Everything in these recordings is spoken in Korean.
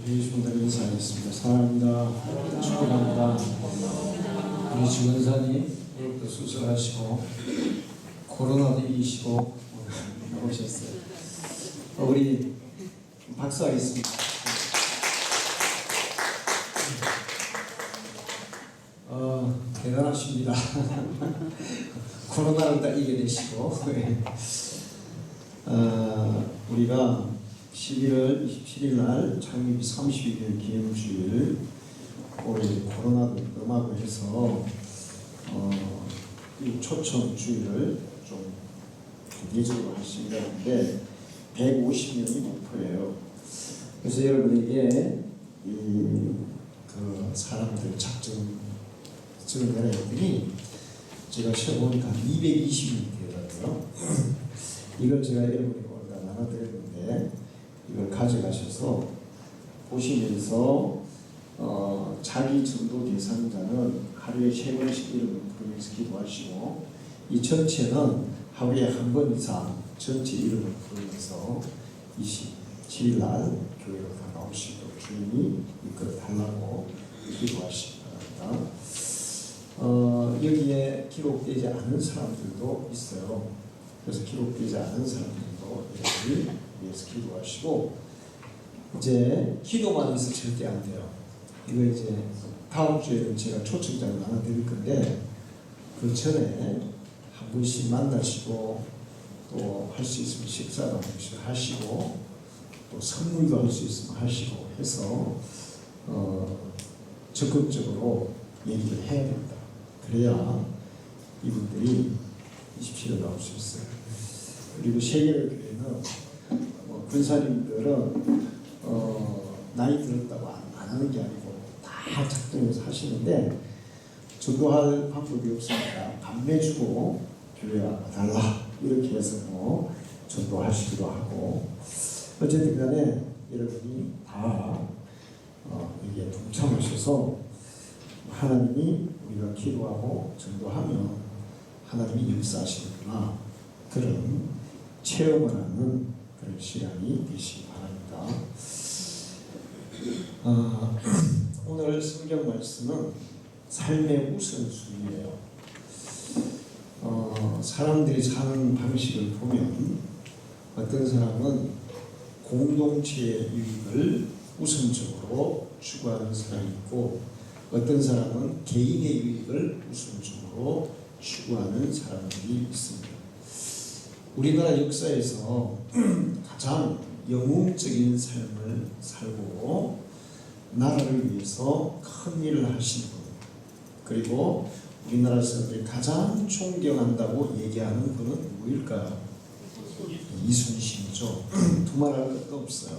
주분들 인사하겠습니다. 사랑합니다. 축복합니다. 우리 주원사님 오늘부터 수술하시고 코로나도 이기시고 오셨어요. 우리 박수하겠습니다. 대단하십니다. 코로나를 다 이겨내시고 우리가 11월 27일 날 창립 32년 기념주일 올해 코로나도 넘어가고 해서 이 초청 주일을 좀 대대적으로 하시려고 하는데 150명이 목표예요. 그래서 여러분에게 그 사람들 작정을 내려했더니 제가 세어보니까 220명이 되더라고요. 이걸 제가 여러분에게 오늘 나눠드렸는데 이걸 가져가셔서 보시면서 자기 전도 대상자는 하루에 3번씩 이름을 부르면서 기도하시고 이 전체는 하루에 한 번 이상 전체 이름을 부르면서 27일 날 교회로 다 나오시도록 주님이 이끌어 달라고 기도하시기 바랍니다. 여기에 기록되지 않은 사람들도 있어요. 그래서 기록되지 않은 사람들도 여러분이 위해서 기도하시고, 이제 기도만 해서 절대 안 돼요. 이거 이제 다음 주에는 제가 초청장을 나눠드릴 건데 그 전에 한 번씩 만나시고 또 할 수 있으면 식사도 한 번씩 하시고 또 선물도 할 수 있으면 하시고 해서 적극적으로 얘기를 해야 됩니다. 그래야 이분들이 27일 나올 수 있어요. 그리고 세계교회는 군사님들은 나이 들었다고 안 하는 게 아니고 다 작정해서 하시는데 전도할 방법이 없으니까 감매주고 교회 와달라 이렇게 해서 전도하시기도 하고, 어쨌든 간에 여러분이 다 여기에 동참하셔서 하나님이 우리가 기도하고 전도하면 하나님이 역사하시는구나, 그런 체험을 하는 그런 시간이 되시기 바랍니다. 오늘 성경 말씀은 삶의 우선순위예요. 사람들이 사는 방식을 보면 어떤 사람은 공동체의 유익을 우선적으로 추구하는 사람이 있고, 어떤 사람은 개인의 유익을 우선적으로 추구하는 사람들이 있습니다. 우리나라 역사에서 가장 영웅적인 삶을 살고 나라를 위해서 큰 일을 하신 분, 그리고 우리나라 사람들이 가장 존경한다고 얘기하는 분은 누구일까요? 이순신이죠. 두말할 것도 없어요.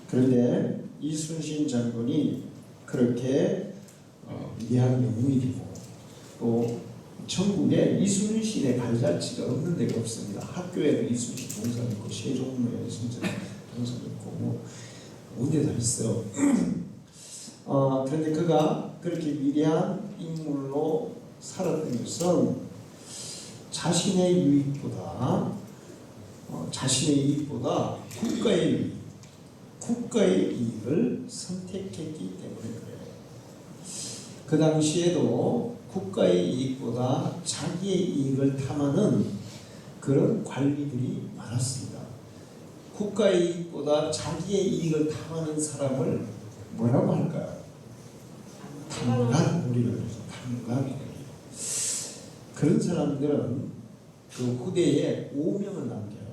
그런데 이순신 장군이 그렇게 위대한 영웅이 되고 또 전국에 이순신의 발자취가 없는 데가 없습니다. 학교에도 이순신 동상 있고 세종문에 이순신 동상 있고 어디에 다 있어요. 그런데 그가 그렇게 위대한 인물로 살았던 것은 자신의 이익보다 국가의 이익을 선택했기 때문에 그래요. 그 당시에도 국가의 이익보다 자기의 이익을 탐하는 그런 관리들이 많았습니다. 국가의 이익보다 자기의 이익을 탐하는 사람을 뭐라고 할까요? 탐관오리라고 해서 탐관오리. 그런 사람들은 그 후대에 오명을 남겨요.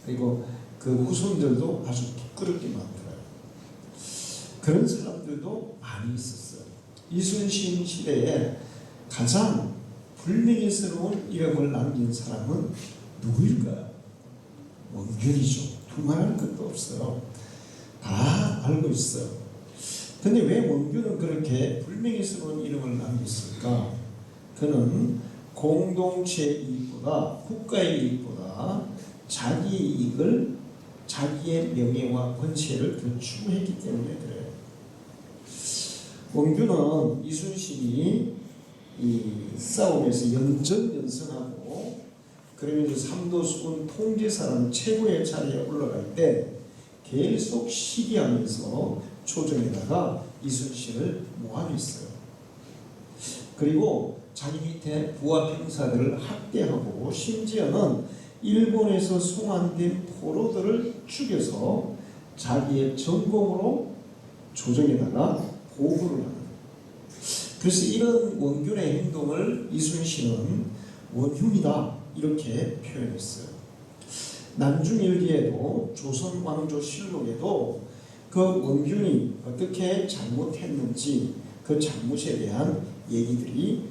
그리고 그 후손들도 아주 부끄럽게 만들어요. 그런 사람들도 많이 있었어요. 이순신 시대에 가장 불명예스러운 이름을 남긴 사람은 누구일까요? 원균이죠. 두말할 것도 없어요. 다 알고 있어요. 근데 왜 원균은 그렇게 불명예스러운 이름을 남겼을까? 그는 공동체의 이익보다 국가의 이익보다 자기의 이익을, 자기의 명예와 권세를 더 추구했기 때문에 그래요. 원균은 이순신이 이 싸움에서 연전연승하고 그러면서 삼도수군 통제사라는 최고의 자리에 올라갈 때 계속 시기하면서 조정에다가 이순신을 모함했어요. 그리고 자기 밑에 부하 병사들을 학대하고 심지어는 일본에서 송환된 포로들을 죽여서 자기의 전공으로 조정에다가 보고를 하는. 그래서 이런 원균의 행동을 이순신은 원흉이다 이렇게 표현했어요. 난중일기에도 조선왕조실록에도 그 원균이 어떻게 잘못했는지 그 잘못에 대한 얘기들이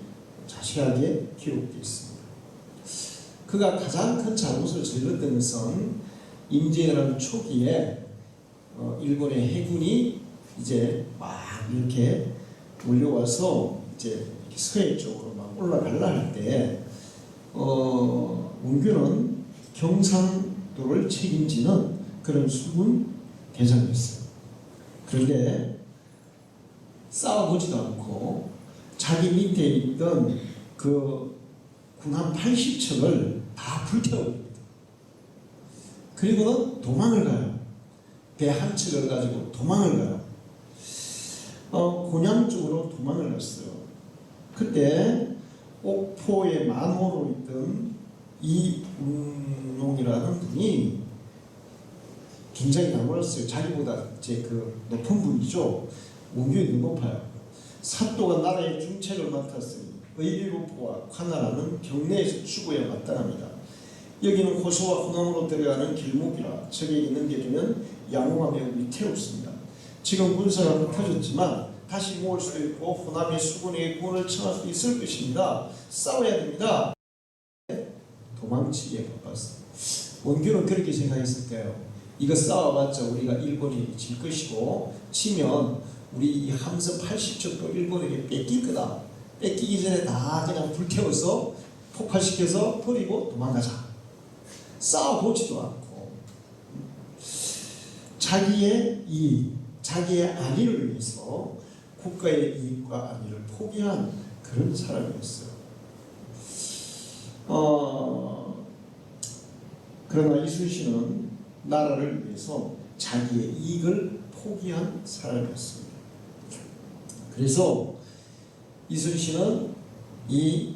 자세하게 기록되어 있습니다. 그가 가장 큰 잘못을 저질렀던 것은 임진왜란 초기에 일본의 해군이 이제 막 이렇게 몰려와서 이제 서해 쪽으로 막 올라가려 할 때 원균은 경상도를 책임지는 그런 수군 대장이었어요. 그런데 싸워보지도 않고 자기 밑에 있던 그 군 한 80척을 다 불태워버립니다. 그리고는 도망을 가요. 배 한 척을 가지고 도망을 가요. 곤양 쪽으로 도망을 갔어요. 그때 옥포의 만호로 있던 이운농이라는 분이 굉장히 나무랐어요. 자기보다 이제 그 높은 분이죠. 원균이 높아요. 사또가 나라의 중책을 맡았으니 의리로포와 관할하는 경내에서 죽어야 마땅합니다. 여기는 호소와 호남으로 들어가는 길목이라 적에게 넘겨주면 양호가 매우 위태롭습니다. 지금 군사가 흩어졌지만 다시 모을 수도 있고 호남의 수군에게 구원을 청할 수 있을 것입니다. 싸워야 됩니다. 도망치기에 바빴어요. 원균은 그렇게 생각했을까요? 이거 싸워봤자 우리가 일본이 질 것이고 치면 우리 이 함선 80척도 일본에게 뺏길 거다. 뺏기기 전에 다 그냥 불태워서 폭발시켜서 버리고 도망가자. 싸워보지도 않고 자기의 이익, 자기의 안위를 위해서 국가의 이익과 안위를 포기한 그런 사람이었어요. 그러나 이순신은 나라를 위해서 자기의 이익을 포기한 사람이었습니다. 그래서 이순신은 이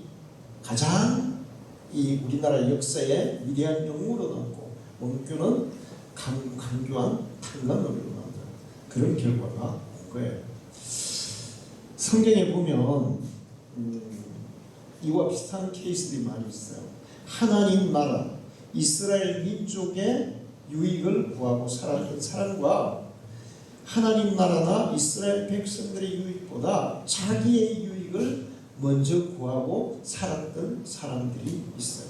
가장 이 우리나라 역사에 위대한 영웅으로 남고 원균은 강교한 탄관으로 남는 그런 결과가 온 거예요. 성경에 보면 이와 비슷한 케이스들이 많이 있어요. 하나님 나라, 이스라엘 민족의 유익을 구하고 살았던 사람과 하나님 나라나 이스라엘 백성들의 유익보다 자기의 유익을 먼저 구하고 살았던 사람들이 있어요.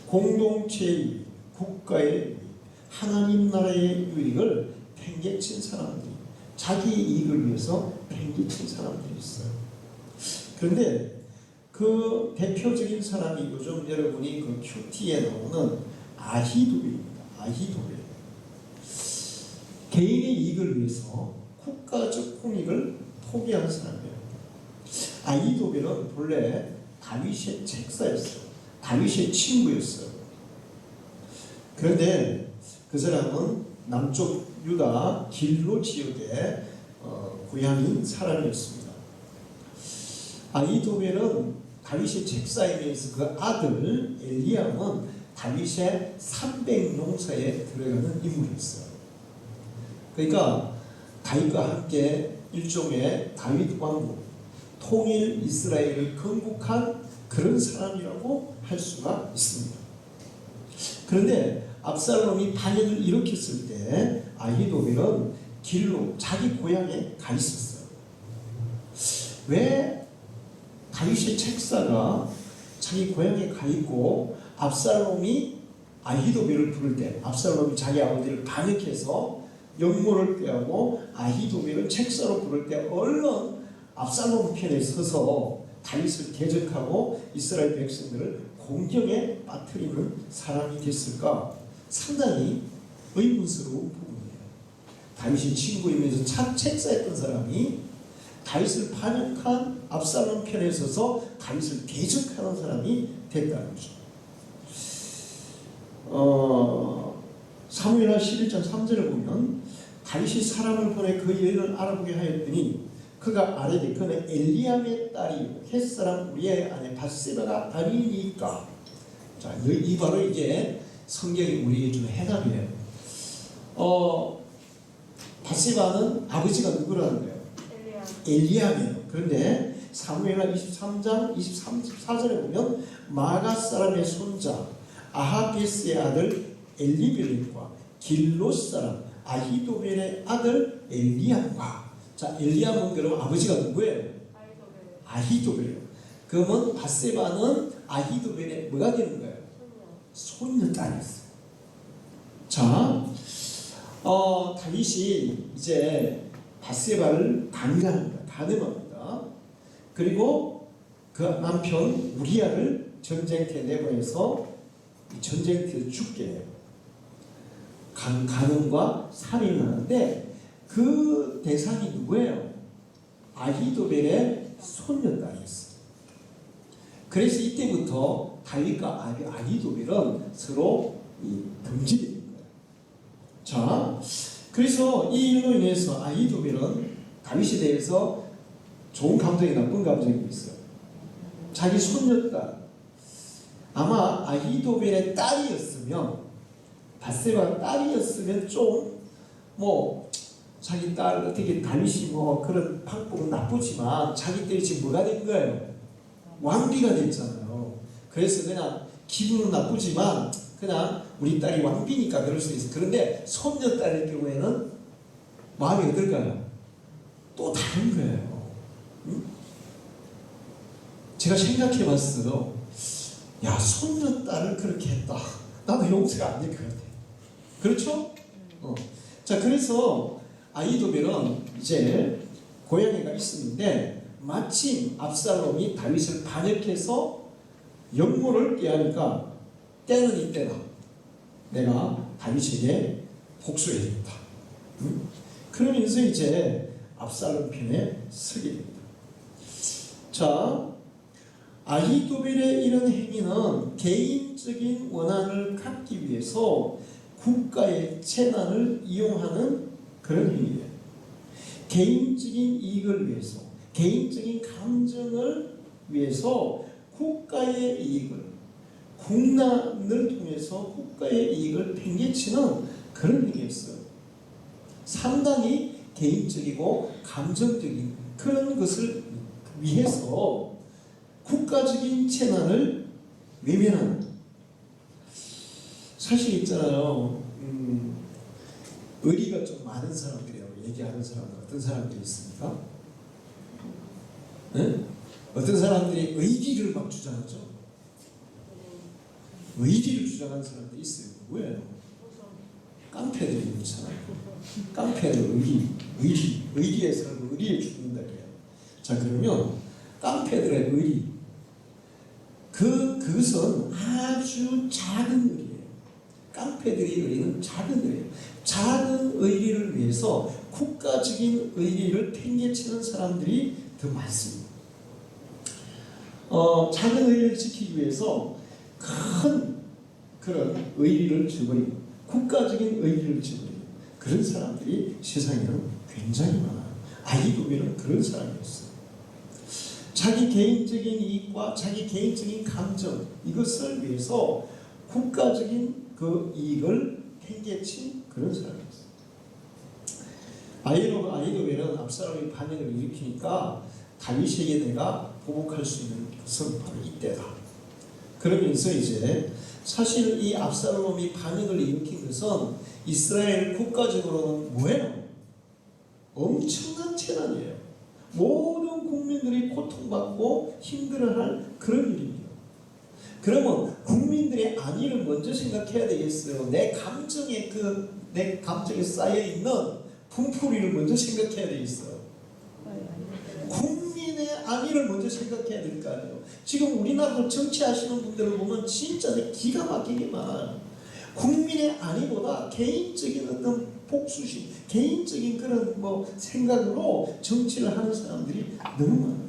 공동체의 유익, 국가의 유익, 하나님 나라의 유익을 팽개친 사람들이, 자기의 이익을 위해서 팽개친 사람들이 있어요. 그런데 그 대표적인 사람이 요즘 여러분이 그 큐티에 나오는 아히도베입니다. 아히도베. 개인의 이익을 위해서 국가적 공익을 포기한 사람이에요. 아히도베는 본래 다윗의 책사였어요. 다윗의 친구였어요. 그런데 그 사람은 남쪽 유다 길로 지역의 고향인 사람이었습니다. 아히도벨은 다윗의 책사이면서 그 아들 엘리암은 다윗의 300용사에 들어가는 인물이었어요. 그러니까 다윗과 함께 일종의 다윗 왕국, 통일 이스라엘을 건국한 그런 사람이라고 할 수가 있습니다. 그런데 압살롬이 반역을 일으켰을 때 아히도벨은 길로 자기 고향에 가 있었어요. 왜 다윗의 책사가 자기 고향에 가 있고 압살롬이 아히도벨을 부를 때 압살롬이 자기 아버지를 반역해서 영모를 꾀하고 아히도벨을 책사로 부를 때 얼른 압살롬 편에 서서 다윗을 대적하고 이스라엘 백성들을 공경에 빠뜨리는 사람이 됐을까? 상당히 의문스러운 부분이에요. 다윗의 친구이면서 책사했던 사람이 다윗을 반역한 압살롬 편에 서서 다윗을 대적하는 사람이 됐다는 거죠. 사무엘하 11장 3절을 보면 다윗이 사람을 보내 그 여인을 알아보게 하였더니 그가 아뢰되 그는 엘리암의 딸이 햇사람 우리의 아내 바세바가 아니니까. 자, 이 바로 이게 성경이 우리에게 주는 해답이에요. 바세바는 아버지가 누구라는 거예요? 엘리암이에요. 그런데 사무엘하 23장 24절에 보면 마가 사람의 손자 아하베스의 아들 엘리벨렉과 길롯 사람 아히도벨의 아들 엘리암과. 자, 엘리암은 그럼 아버지가 누구예요? 아히도벨이에요. 그러면 바세바는 아히도벨의 뭐가 되는 거예요? 손녀 딸이었어요. 자, 다윗이 이제 바세바를 가늠합니다. 그리고 그 남편 우리아를 전쟁터에 내보내서 전쟁터에서 죽게 해요. 가늠과 살인을 하는데 그 대상이 누구예요? 아히도벨의 손녀딸이었어요. 그래서 이때부터 다윗과 아히도벨은 서로 등지게 된 거예요. 자, 그래서 이 일로 인해서 아히도벨은 다윗에 대해서 좋은 감정이 나쁜 감정이 있어요. 자기 손녀딸, 아마 아히도벨의 딸이었으면, 바세바 딸이었으면 좀 뭐 자기 딸 어떻게 다윗이 뭐 그런 방법은 나쁘지만 자기 딸이 지금 뭐가 된 거예요? 왕비가 됐잖아요. 그래서 그냥 기분은 나쁘지만 그냥 우리 딸이 왕비니까 그럴 수 있어요. 그런데 손녀딸의 경우에는 마음이 어떨까요? 또 다른 거예요. 응? 제가 생각해 봤어요. 야, 손녀딸을 그렇게 했다. 나도 용서가 안 될 것 같아. 그렇죠? 자, 그래서 아히도벨은 이제 고양이가 있었는데 마침 압살롬이 다윗을 반역해서 역모를 꾀하니까 때는 이때다. 내가 다윗에게 복수해야겠다. 그러면서 이제 압살롬 편에 서게 됩니다. 자, 아히도벨의 이런 행위는 개인적인 원한을 갖기 위해서 국가의 재난을 이용하는 그런 행위예요. 개인적인 이익을 위해서, 개인적인 감정을 위해서 국가의 이익을, 국난을 통해서 국가의 이익을 팽개치는 그런 행위였어요. 상당히 개인적이고 감정적인 그런 것을 위해서 국가적인 재난을 외면하는. 사실 있잖아요. 의리가 좀 많은 사람들이라고 얘기하는 사람들 어떤 사람들이 있습니까? 네? 어떤 사람들이 의리를 막 주장하죠. 의리를 주장하는 사람들이 있어요. 누구예요? 깡패들이 그렇잖아요. 깡패들 의리에 살고 의리에 죽는다 그래요. 자, 그러면 깡패들의 의리, 그것은 아주 작은 의리예요. 깡패들의 의리는 작은 의리예요. 작은 의리를 위해서 국가적인 의리를 팽개치는 사람들이 더 많습니다. 작은 의리를 지키기 위해서 큰 그런 의리를 저버리고 국가적인 의리를 저버리고 그런 사람들이 세상에는 굉장히 많아요. 아히도벨은 그런 사람이었어요. 자기 개인적인 이익과 자기 개인적인 감정, 이것을 위해서 국가적인 그 이익을 팽개친 그런 사람이었어요. 아히도벨은 압살롬이 반역을 일으키니까 다윗에게 내가 보복할 수 있는 것은 바로 이때다. 그러면서 이제 사실 이 압살롬이 반역을 일으킨 것은 이스라엘 국가적으로는 뭐예요? 엄청난 재난이에요. 모든 국민들이 고통받고 힘들어할 그런 일입니다. 그러면 국민들의 안위를 먼저 생각해야 되겠어요. 내 감정에 쌓여 있는 분풀이를 먼저 생각해야 되겠어요. 국민의 안위를 먼저 생각해야 될 거 아니에요. 지금 우리나라도 정치하시는 분들을 보면 진짜 기가 막히게 많아요. 국민의 안위보다 개인적인 어떤 복수심, 개인적인 그런 생각으로 정치를 하는 사람들이 너무 많아요.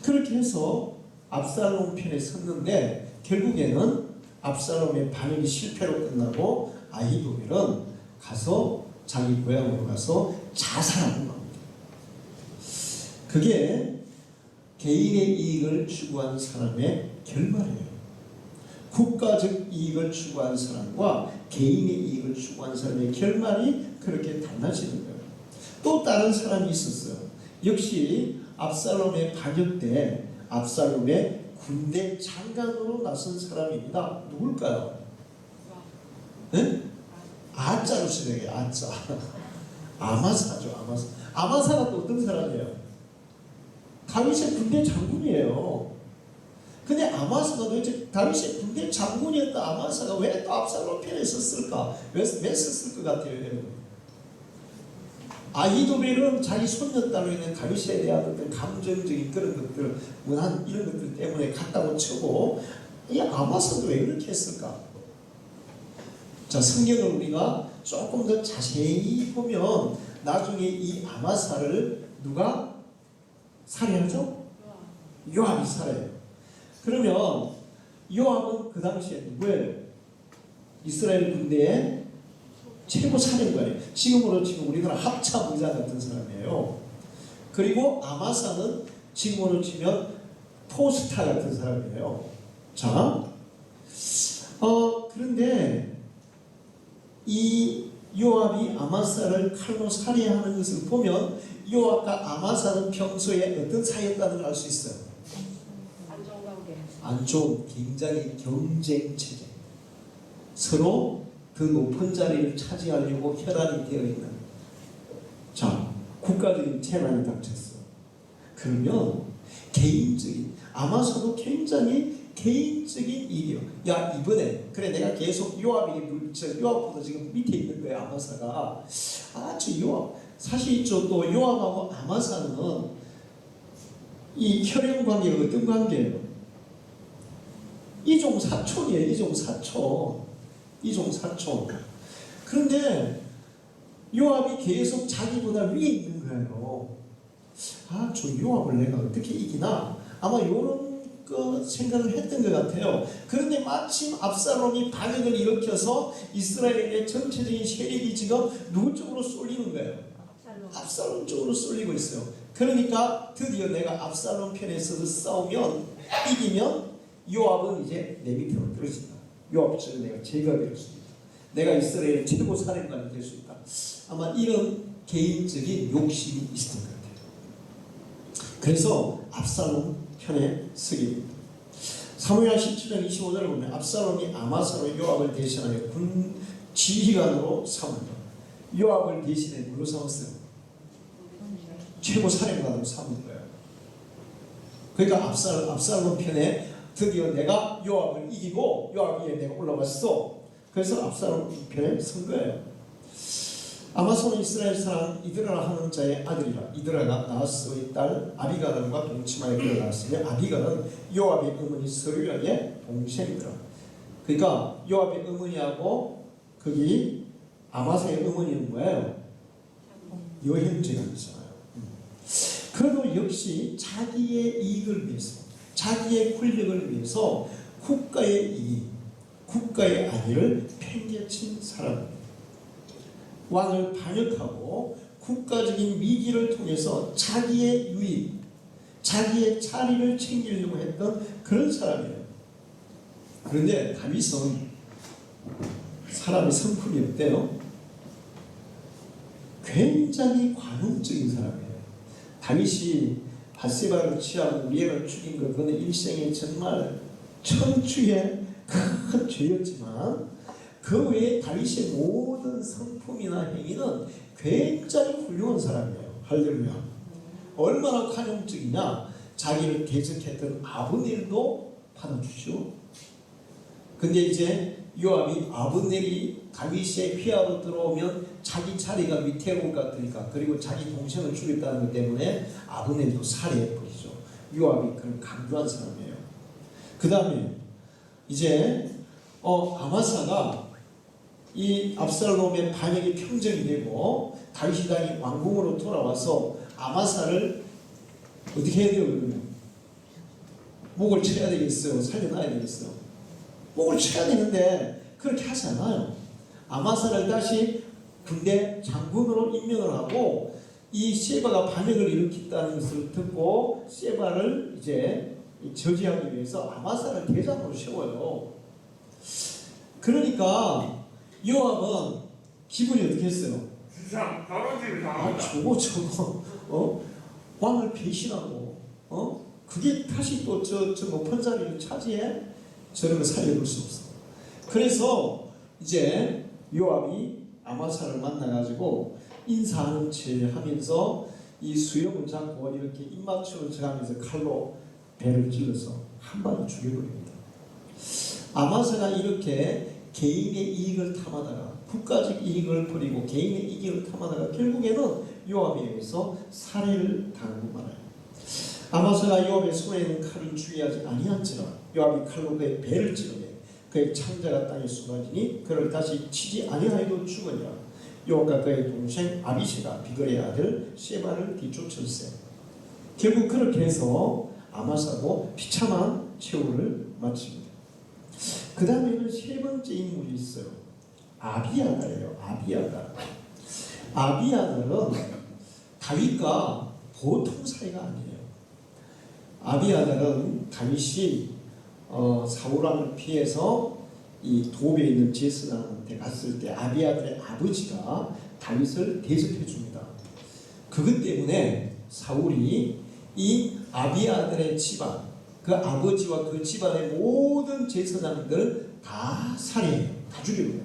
그렇게 해서 압살롬 편에 섰는데 결국에는 압살롬의 반역이 실패로 끝나고 아히도벨은 가서 자기 고향으로 가서 자살하고 맙니다. 그게 개인의 이익을 추구한 사람의 결말이에요. 국가적 이익을 추구한 사람과 개인의 이익을 추구한 사람의 결말이 그렇게 달라지는 거예요. 또 다른 사람이 있었어요. 역시 압살롬의 반역 때 압살롬의 군대 장관으로 나선 사람입니다. 누굴까요? 네? 아자로 쓰여요. 아자. 아마사죠. 아마사. 아마사가 또 어떤 사람이에요? 다윗의 군대 장군이에요. 근데 아마사가 도대체 다윗의 군대 장군이었던 아마사가 왜 또 압살롬 편에 섰을까? 왜 섰을 것 같아요, 여러분? 아히도벨은 자기 손녀딸로 있는 다윗에 대한 어떤 감정적인 그런 것들, 한 이런 것들 때문에 갔다고 치고, 이 아마사도 왜 그렇게 했을까? 자, 성경을 우리가 조금 더 자세히 보면 나중에 이 아마사를 누가 살해하죠? 요압이 살해해요. 그러면 요압은 그 당시에 누구예요? 이스라엘 군대의 최고 사령관이에요. 지금 우리나라 합참의장 같은 사람이에요. 그리고 아마사는 지금으로 치면 포스타 같은 사람이에요. 자, 그런데 이 요압이 아마사를 칼로 살해하는 것을 보면 요압과 아마사는 평소에 어떤 사이였다는 걸 알 수 있어요. 안 좋은 굉장히 경쟁 체제. 서로 더 높은 자리를 차지하려고 혈안이 되어 있는. 자, 국가적인 재난이 닥쳤어. 그러면 개인적인, 아마사도 굉장히 개인적인 일이요. 야, 이번에 그래 내가 계속 요압보다 지금 밑에 있는 거야. 아마사가. 저 요압 사실 또 요압하고 아마사는 이 혈연 관계가 어떤 관계예요? 이종 사촌이에요. 이종 사촌. 그런데 요압이 계속 자기보다 위에 있는 거예요. 저 요압을 내가 어떻게 이기나? 아마 이런 생각을 했던 것 같아요. 그런데 마침 압살롬이 반역을 일으켜서 이스라엘의 전체적인 세력이 지금 누구 쪽으로 쏠리는 거예요? 압살롬 쪽으로 쏠리고 있어요. 그러니까 드디어 내가 압살롬 편에 서서 싸우면 이기면 요압은 이제 내 밑으로 떨어진다. 요압처럼 내가 제거될 수 있다. 내가 이스라엘의 최고 사령관이 될 수 있다. 아마 이런 개인적인 욕심이 있었던 것 같아요. 그래서 압살롬 편에 서게 됩니다. 사무엘 17장 25절을 보면 압살롬이 아마사로 요압을 대신하여 군 지휘관으로 삼았다. 요압을 대신해 누구 삼았어요? 최고 사령관으로 삼은 거예요. 그러니까 압살롬 편에 드디어 내가 요압을 이기고 요압 위에 내가 올라갔어. 그래서 압살롬 편에 선 거예요. 아마사는 이스라엘 사람 이드라 하는 자의 아들이라. 이드라가 나하스의 딸 아비가일과 동침하여 일어났으며 아비가일은 요압의 어머니 서류야의 동생이더라. 그러니까 요압의 어머니하고 거기 아마사의 어머니는 뭐예요? 여형제가 있잖아요. 그래도 역시 자기의 이익을 위해서, 자기의 권력을 위해서 국가의 이익, 국가의 안위를 팽개친 사람입니다. 왕을 반역하고 국가적인 미기를 통해서 자기의 유익, 자기의 자리를 챙기려고 했던 그런 사람이에요. 그런데 다윗은 사람의 성품이 어때요? 굉장히 관용적인 사람이에요. 다윗이 바세바를 취하고 우리엘을 죽인 것, 그는 일생에 정말 천추의 큰 죄였지만 그 외에 다윗의 모든 성품이나 행위는 굉장히 훌륭한 사람이에요. 할렐루야. 얼마나 관용적이냐? 자기를 대적했던 아브넬도 받아주죠. 근데 이제 요압이 아브넬이 다윗의 휘하로 들어오면 자기 자리가 위태로울 것 같으니까, 그리고 자기 동생을 죽였다는 것 때문에 아브넬도 살해해버리죠. 요압이 그런 강조한 사람이에요. 그 다음에 이제 아마사가 이 압살롬의 반역이 평정이 되고 다윗이 다시 왕궁으로 돌아와서 아마사를 어떻게 해야 돼요? 그러면 목을 쳐야 되겠어요? 살려놔야 되겠어요? 목을 쳐야 되는데 그렇게 하지 않아요. 아마사를 다시 군대 장군으로 임명을 하고 이 세바가 반역을 일으켰다는 것을 듣고 세바를 이제 저지하기 위해서 아마사를 대장으로 세워요. 그러니까 요압은 기분이 어떻게 했어요? 진짜 바로지를 당한다. 저거 왕을 배신하고 그게 다시 또 저 높은 자리를 차지해? 저런 걸 살려볼 수 없어. 그래서 이제 요압이 아마사를 만나가지고 인사하는 체 하면서 이 수염을 잡고 이렇게 입맞춤을 쳐가면서 칼로 배를 찔러서 한 방에 죽여버립니다. 아마사가 이렇게 개인의 이익을 탐하다가 국가적 이익을 버리고 개인의 이익을 탐하다가 결국에는 요압에 의해서 살해를 당하고 말아요. 아마사가 요압의 손에 있는 칼을 주의하지 아니한지라 요압이 칼로 그의 배를 찌르매 그의 창자가 땅에 쏟아지니 그를 다시 치지 아니하여도 죽으니라. 요압과 그의 동생 아비새가 비글의 아들 세바를 뒤쫓을세. 결국 그렇게 해서 아마사도 비참한 최후를 마칩니다. 그 다음에는 세 번째 인물이 있어요. 아비아달이에요. 아비아달은 다윗과 보통 사이가 아니에요. 아비아달은 다윗이 사울왕을 피해서 이 도배에 있는 제스나한테 갔을 때 아비아달의 아버지가 다윗을 대접해 줍니다. 그것 때문에 사울이 이 아비아달의 집안, 그 아버지와 그 집안의 모든 제사장들 다 살해해요. 다 죽여요.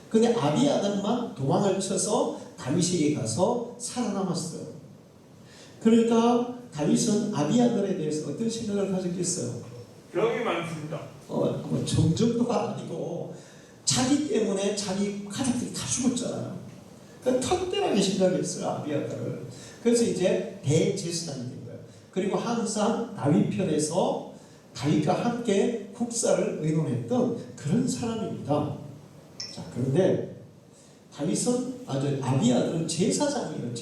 근데 아비아달만 도망을 쳐서 다윗에게 가서 살아남았어요. 그러니까 다윗은 아비아달에 대해서 어떤 생각을 가졌겠어요? 병이 많습니다. 뭐 정도가 아니고 자기 때문에 자기 가족들이 다 죽었잖아요. 그러니까 턱대하게 생각했어요. 아비아달을. 그래서 이제 대제사장이 된 거예요. 그리고 항상 다윗 편에서 다윗과 함께 국사를 의논했던 그런 사람입니다. 자, 그런데 다윗은 아비아달은 제사장이에요.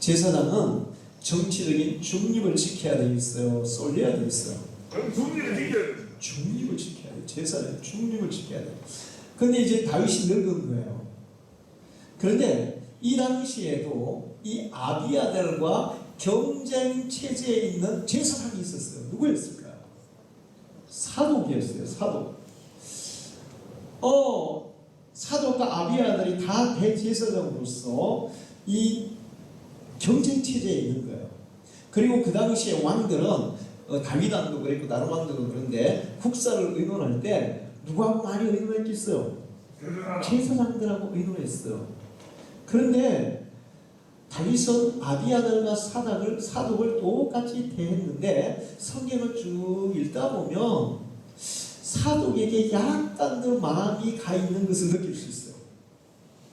제사장은 정치적인 중립을 지켜야 되겠어요. 쏠려야 되겠어요. 그럼 중립을 지켜야 돼. 중립을 지켜야 돼. 제사장 중립을 지켜야 돼. 근데 이제 다윗이 늙은 거예요. 그런데 이 당시에도 이 아비아달과 경쟁 체제에 있는 제사장이 있었어요. 누구였을까요? 사독이었어요. 사독과 아비아달이 다 대제사장으로서 이 경쟁 체제에 있는 거예요. 그리고 그 당시에 왕들은 다윗 왕도 그랬고 다른 왕들도 그런데 국사를 의논할 때 누구하고 많이 의논했겠어요? 제사장들하고 의논했어요. 그런데 다윗은 아비아달과 사독을 똑같이 대했는데 성경을 쭉 읽다 보면 사독에게 약간 더 마음이 가 있는 것을 느낄 수 있어요.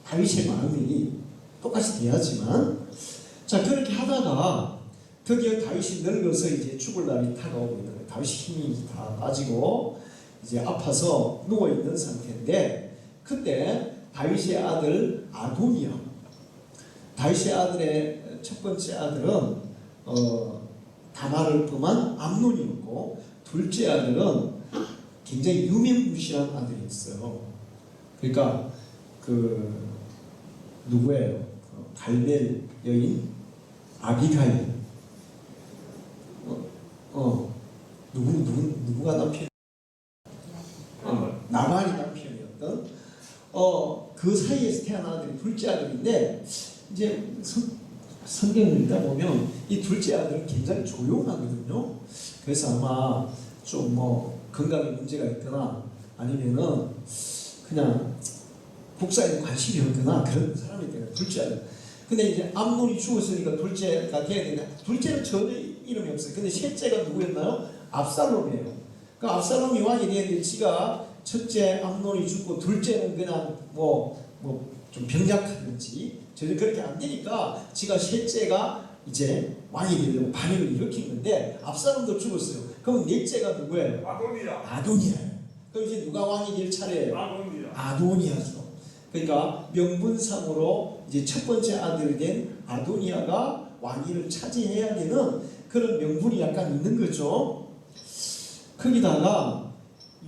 다윗의 마음이 똑같이 대하지만 자, 그렇게 하다가 드디어 다윗이 늙어서 이제 죽을 날이 다가오고 있는 거예요. 다윗이 힘이 다 빠지고 이제 아파서 누워 있는 상태인데 그때 다윗의 아들 아도니아, 다윗의 아들의 첫 번째 아들은 다말을 낳은 암논이었고 둘째 아들은 굉장히 유명무실한 아들이었어요. 그러니까 누구예요? 갈멜 여인 아비가일. 누구가 남편? 나발이 남편이었던. 그 사이에서 태어난 아들이 둘째 아들인데 이제 성경을 읽다 보면 이 둘째 아들은 굉장히 조용하거든요. 그래서 아마 좀 건강에 문제가 있거나 아니면은 그냥 국사에 관심이 없거나 그런 사람이 돼요. 둘째 아들. 근데 이제 암논이 죽었으니까 둘째가 돼야 되는데 둘째는 전혀 이름이 없어요. 근데 셋째가 누구였나요? 압살롬이에요. 그 압살롬이 왕이 되는데 지가 첫째 암논이 죽고 둘째는 그냥 좀 병약하든지 전혀 그렇게 안 되니까 지가 셋째가 이제 왕이 되려고 반역을 일으킨 건데 압살롬도 죽었어요. 그럼 넷째가 누구예요? 아도니아예요. 그럼 이제 누가 왕이 될 차례예요? 아도니아죠. 그러니까 명분상으로 이제 첫 번째 아들이 된 아도니아가 왕위를 차지해야 되는 그런 명분이 약간 있는 거죠. 거기다가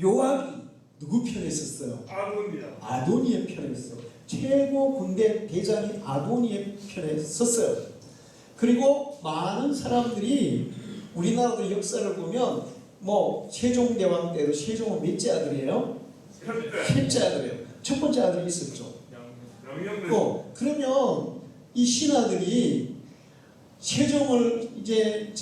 요압이 누구 편에 섰어요? 아군이다. 아도니의 편에 섰어요. 최고 군대 대장이 아도니의 편에 섰어요. 그리고 많은 사람들이 우리나라도 역사를 보면 뭐 세종대왕 때도 세종은 몇째 아들이에요? 셋째 아들이에요. 첫 번째 아들이 있었죠. 영영들. 그러면 이 신하들이 세종을 이제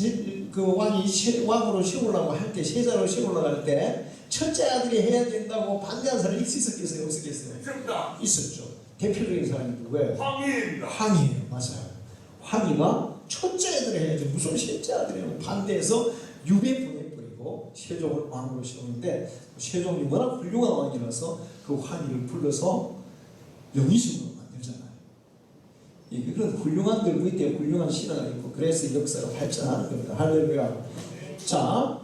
그 왕으로 세우려고 할 때, 세자로 세우려고 할 때 첫째 아들이 해야 된다고 반대하는 사람이 있었겠어요, 없었겠어요? 있습니다. 있었죠. 대표적인 사람이 누구예요? 황희입니다. 황이에요, 맞아요. 황이가 첫째 아들을 해야지 무슨 셋째 아들이라고 반대해서 유배 보내버리고 세종을 왕으로 세우는데 세종이 워낙 훌륭한 왕이라서 그 황이를 불러서 영의정으로 만들잖아요. 그런 훌륭한 들고 있대 훌륭한 신화가 있고 그래서 역사가 발전하는 겁니다. 할렐루야. 자,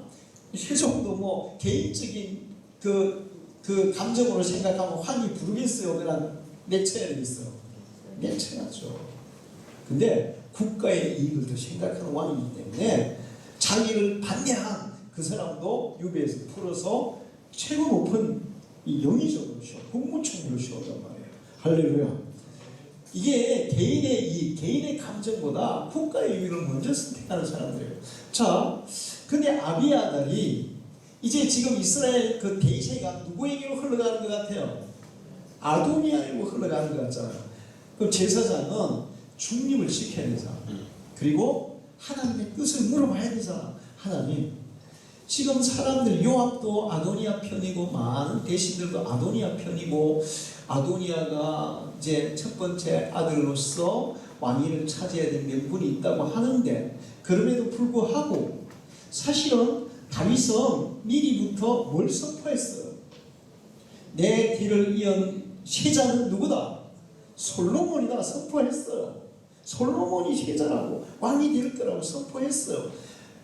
세종도 뭐 개인적인 그 감정으로 생각하면 황이 부르겠어요. 그런 내체는 있어요. 내체하죠. 근데 국가의 이익을 더 생각하는 왕이기 때문에 자기를 반대한 그 사람도 유배에서 풀어서 최고 높은 이 영의적으로 시험, 국무총리로 시험단 말이에요. 할렐루야. 이게 개인의 이익, 개인의 감정보다 국가의 이익을 먼저 선택하는 사람들이에요. 자, 근데 아비아달이 이제 지금 이스라엘 그 대세가 누구에게로 흘러가는 것 같아요? 아도니아에로 흘러가는 것 같잖아요. 그럼 제사장은 중립을 지켜야 되는 사람. 그리고 하나님의 뜻을 물어봐야 되는 사람. 하나님, 지금 사람들 요압도 아도니아 편이고 많은 대신들도 아도니아 편이고 아도니아가 이제 첫 번째 아들로서 왕위를 차지해야 될 명분이 있다고 하는데 그럼에도 불구하고 사실은 다윗은 미리부터 뭘 선포했어요? 내 뒤를 이은 세자는 누구다? 솔로몬이다 선포했어요. 솔로몬이 세자라고 왕이 될 거라고 선포했어요.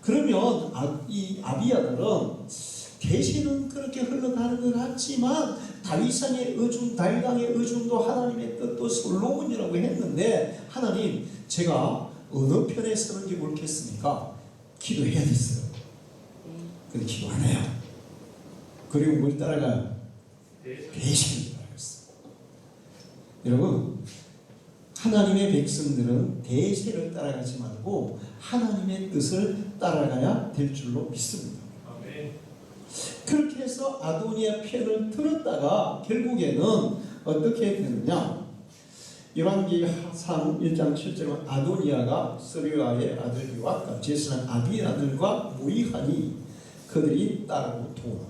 그러면 이 아비아달은 대신은 그렇게 흘러가는 것 같지만 다윗왕의 의중, 다윗왕의 의중도 하나님의 뜻도 솔로몬이라고 했는데 하나님 제가 어느 편에 서는지 모르겠으니까 기도해야 됐어요. 근데 기도 안 해요. 그리고 뭘 따라가요? 대신을 따라갔어요. 여러분 하나님의 백성들은 대세를 따라가지 말고 하나님의 뜻을 따라가야 될 줄로 믿습니다. 그렇게 해서 아도니아 편을 들었다가 결국에는 어떻게 되느냐? 열왕기상 1장 7절은 아도니아가 스루야의 아들 요압과 제사장 아비아들과 모의하니 그들이 따르고 통하고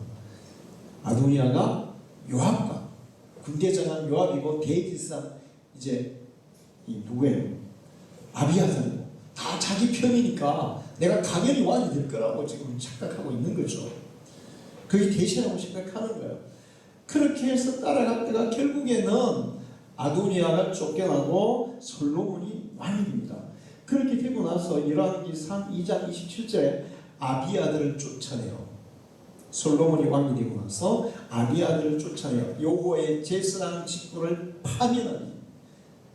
아도니아가 요압과 군대장은 요압이고 대제사장 이제 이 누구예요? 아비아달이고 다 자기 편이니까 내가 당연히 왕이 될 거라고 지금 착각하고 있는 거죠. 그게 대신하고 생각하는 거예요. 그렇게 해서 따라갔다가 결국에는 아도니아가 쫓겨나고 솔로몬이 왕이 됩니다. 그렇게 되고 나서 열왕기상 2장 27절에 아비아들을 쫓아내요. 솔로몬이 왕이 되고 나서 아비아들을 쫓아내요. 여호와의 제사장 직분을 파면하니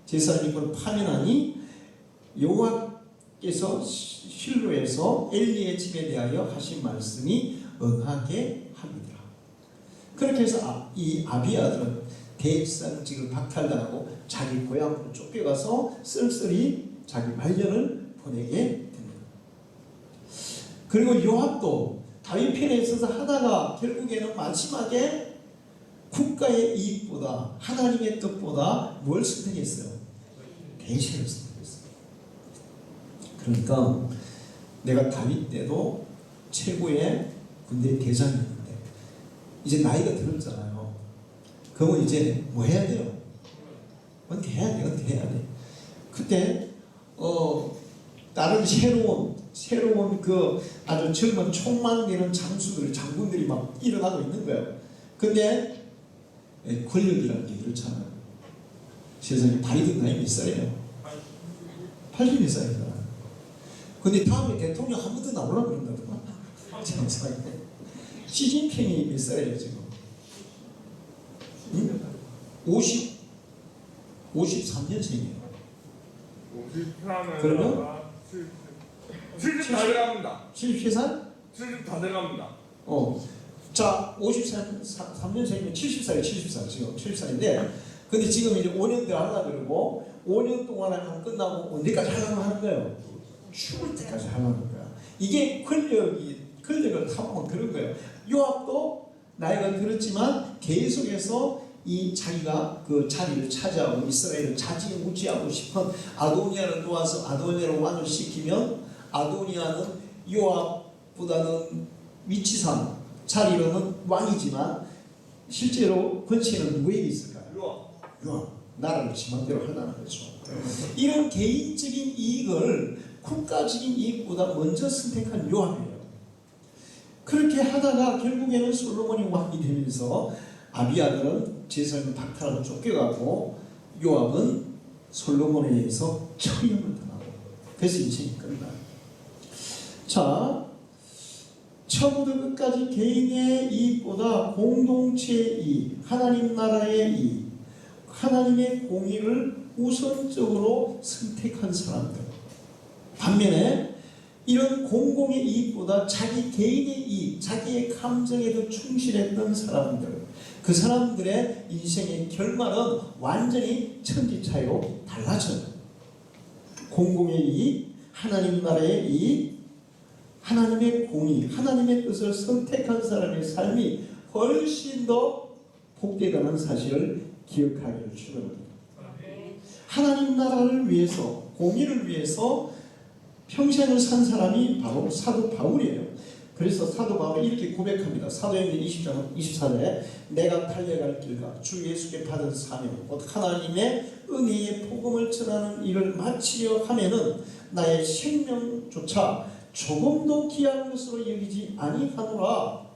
제사장 직분을 파면하니 여호와께서 실로에서 엘리의 집에 대하여 하신 말씀이 응하게 합니다. 그렇게 해서 이 아비아들은 대제사장직을 박탈당하고 자기 고향으로 쫓겨가서 쓸쓸히 자기 말년을 보내게 됩니다. 그리고 요압도 다윗 편에 있어서 하다가 결국에는 마지막에 국가의 이익보다 하나님의 뜻보다 뭘 선택했어요? 대세를 선택했어요. 그러니까 내가 다윗 때도 최고의 군대 대장이었는데 이제 나이가 들었잖아요. 그러면 이제 뭐 해야 돼요? 은퇴해야 돼, 은퇴해야 돼. 그때 다른 새로운 그 아주 젊은 촉망되는 장군들이 막 일어나고 있는 거예요. 근데 권력이라는 게 그렇잖아요. 세상에 바리든 나이 몇 살이에요? 80몇 살이잖아요. 근데 다음에 대통령 한 번 더 나오려고 그런다더만. 시진핑이 몇 살이에요 지금? 응? 53년생이에요. 53은 그러면? 70 다 돼갑니다. 73살? 70 다 돼갑니다. 자, 53년생이면 70살이에요. 70살. 지금 70살인데 근데 지금 이제 5년 더 하려고 그러고 5년 동안에 안 끝나고 언제까지 하려고 하는 거예요? 죽을 때까지 하려는 거야. 이게 권력을 탐하면 그런 거예요. 요압도 나이가 들었지만 계속해서 이 자기가 그 자리를 차지하고 이스라엘을 자지우지하고 싶은 아도니아를 도와서 아도니아를 왕을 시키면 아도니아는 요압보다는 위치상 자리로는 왕이지만 실제로 권치는 누구에게 있을까요? 요압. 나라를 지맘대로 하려는 거죠. 이런 개인적인 이익을 국가적인 이익보다 먼저 선택한 요압이에요. 그렇게 하다가 결국에는 솔로몬이 왕이 되면서 아비아들은 제사장을 박탈하고 쫓겨가고 요압은 솔로몬에 의해서 처형을 당하고 그래서 인생이 끝나요. 자, 처음부터 끝까지 개인의 이익보다 공동체의 이익, 하나님 나라의 이익, 하나님의 공의를 우선적으로 선택한 사람들. 반면에 이런 공공의 이익보다 자기 개인의 이익, 자기의 감정에 더 충실했던 사람들, 그 사람들의 인생의 결말은 완전히 천지차이로 달라져요. 공공의 이익, 하나님 나라의 이익, 하나님의 공의, 하나님의 뜻을 선택한 사람의 삶이 훨씬 더 복되다는 사실을 기억하기를 축원합니다. 하나님 나라를 위해서, 공의를 위해서 평생을 산 사람이 바로 사도 바울이에요. 그래서 사도 바울이 이렇게 고백합니다. 사도행전 20장 24절에 내가 달려갈 길과 주 예수께 받은 사명 곧 하나님의 은혜의 복음을 전하는 일을 마치려 하면은 나의 생명조차 조금도 귀한 것으로 여기지 아니하노라.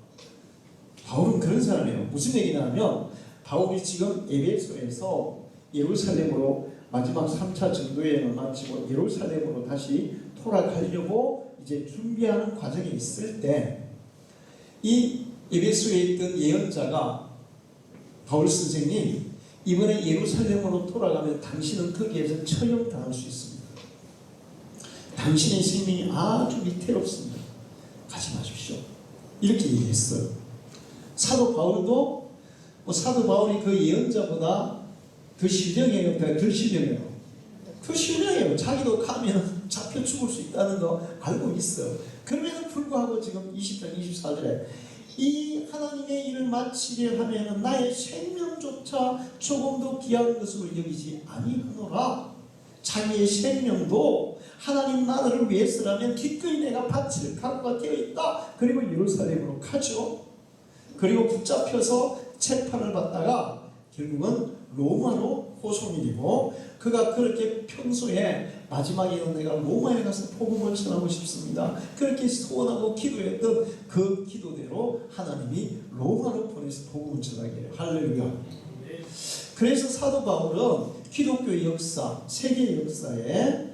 바울은 그런 사람이에요. 무슨 얘기냐면 바울이 지금 에베소에서 예루살렘으로 마지막 3차 전도여행을 마치고 예루살렘으로 다시 돌아가려고 이제 준비하는 과정에 있을 때 이 에베소에 있던 예언자가 바울 선생님 이번에 예루살렘으로 돌아가면 당신은 거기에서 처형당할 수 있습니다. 당신의 생명이 아주 위태롭습니다. 가지 마십시오. 이렇게 얘기했어요. 사도 바울도 사도 바울이 그 예언자보다 더 신령해요. 더 신령해요. 자기도 가면 잡혀 죽을 수 있다는 거 알고 있어요. 그럼에도 불구하고 지금 20장 24절에 이 하나님의 일을 마치려 하면 나의 생명조차 조금도 귀한 것으로 여기지 아니하노라. 자기의 생명도 하나님 나라를 위해서라면 기꺼이 내가 바칠 각오가 되어 있다. 그리고 예루살렘으로 가죠. 그리고 붙잡혀서 재판을 받다가 결국은 로마로 호송이 되고 그가 그렇게 평소에 마지막에는 내가 로마에 가서 복음을 전하고 싶습니다. 그렇게 소원하고 기도했던 그 기도대로 하나님이 로마로 보내서 복음을 전하게 해요. 할렐루야. 그래서 사도 바울은 기독교 역사, 세계 역사에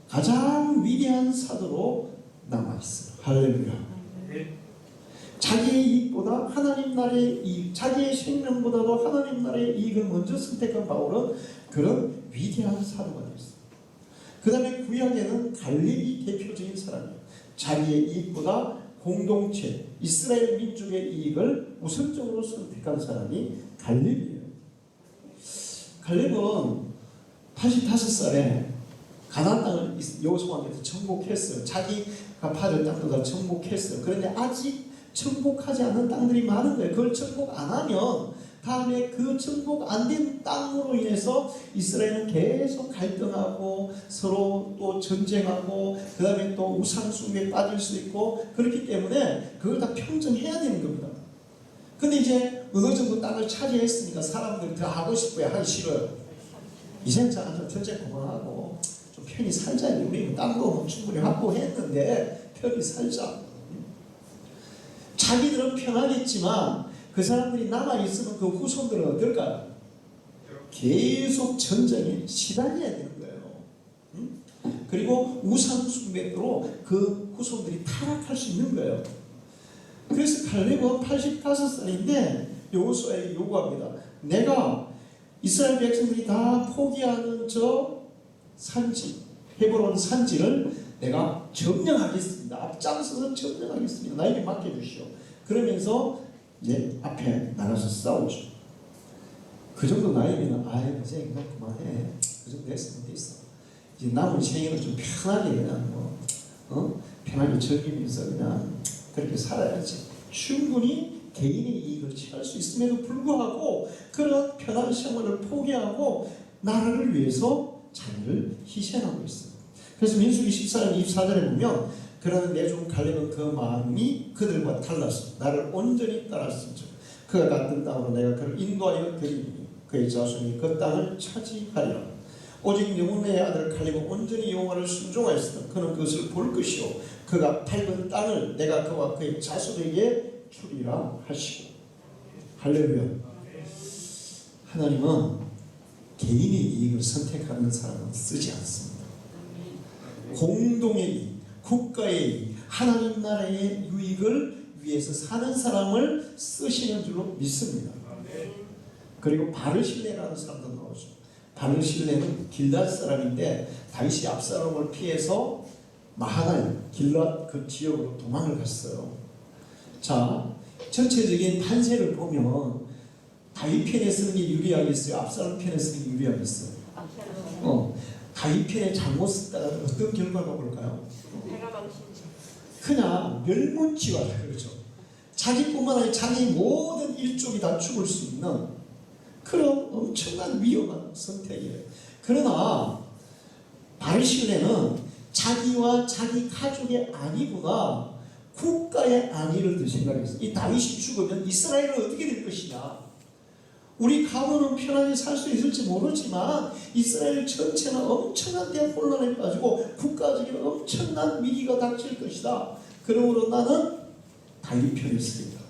가장 위대한 사도로 남아있어요. 할렐루야. 자기의 이익보다 하나님 나라의 이익, 자기의 생명보다도 하나님 나라의 이익을 먼저 선택한 바울은 그런 위대한 사도가 되었어요. 그 다음에 구약에는 갈렙이 대표적인 사람이에요. 자기의 이익보다 공동체, 이스라엘 민족의 이익을 우선적으로 선택한 사람이 갈렙이에요. 갈렙은 85살에 가나안 땅을 여호수아에게 정복했어요. 자기가 받을 땅도 다 정복했어요. 그런데 아직 정복하지 않는 땅들이 많은 거예요. 그걸 정복 안 하면 다음에 그 정복 안 된 땅으로 인해서 이스라엘은 계속 갈등하고 서로 또 전쟁하고 그 다음에 또 우상숭배에 빠질 수 있고 그렇기 때문에 그걸 다 평정해야 되는 겁니다. 근데 이제 어느 정도 땅을 차지했으니까 사람들이 더 하고 싶어요? 하기 싫어요? 이제 저 전쟁 그만하고 좀 편히 살자. 우리는 땅도 충분히 확보했는데 편히 살자. 자기들은 편하겠지만 그 사람들이 남아있으면 그 후손들은 어떨까요? 계속 전쟁에 시달려야 되는 거예요. 그리고 우상숭배로 그 후손들이 타락할 수 있는 거예요. 그래서 갈렙은 85살인데 여호수아에게 요구합니다. 내가 이스라엘 백성들이 다 포기하는 저 산지, 헤브론 산지를 내가 점령하겠습니다. 앞장서서 점령하겠습니다. 나에게 맡겨주시오. 그러면서 이제 앞에 나가서 싸우죠. 그 정도 나이면 아이 이제 이거 그만해. 그 정도 했으면 됐어. 이제 남은 생애는 좀 편하게 그냥 편하게 즐기면서 그냥 그렇게 살아야지. 충분히 개인의 이익을 취할 수 있음에도 불구하고 그런 편한 생활을 포기하고 나라를 위해서 자기를 희생하고 있어요. 그래서 민수기 14장 24절에 보면 그러나 내 종 갈렙은 그 마음이 그들과 달랐습니다. 나를 온전히 따랐은즉 그가 갔던 땅으로 내가 그를 인도하여 드리니 그의 자손이 그 땅을 차지하리라. 오직 여호와의 아들 갈렙은 온전히 여호와를 순종하였으나 그는 그것을 볼 것이요 그가 밟은 땅을 내가 그와 그의 자손에게 주리라 하시고. 할렐루야. 하나님은 개인의 이익을 선택하는 사람은 쓰지 않습니다. 공동의 이익, 국가의 이익, 하나님 나라의 유익을 위해서 사는 사람을 쓰시는 줄로 믿습니다. 그리고 바르실레라는 사람도 나오죠. 바르실레는 길앗 사람인데 다윗이 압살롬을 피해서 마하나임, 길앗 그 지역으로 도망을 갔어요. 자, 전체적인 판세를 보면 다윗 편에 쓰는 게 유리하겠어요? 압살롬 편에 쓰는 게 유리하겠어요? 다윗 편에 잘못 썼다가 어떤 결과가 올까요? 그냥 멸문지화 그러죠. 자기뿐만 아니라 자기 모든 일족이 다 죽을 수 있는 그런 엄청난 위험한 선택이에요. 그러나 바르실레는 자기와 자기 가족의 안위보다 국가의 안위를 더 생각했어요. 이 다윗이 죽으면 이스라엘은 어떻게 될 것이냐. 우리 가문은 편하게 살 수 있을지 모르지만 이스라엘 전체는 엄청난 대혼란에 빠지고 국가적인 엄청난 위기가 닥칠 것이다. 그러므로 나는 다윗 편에 쓰겠다.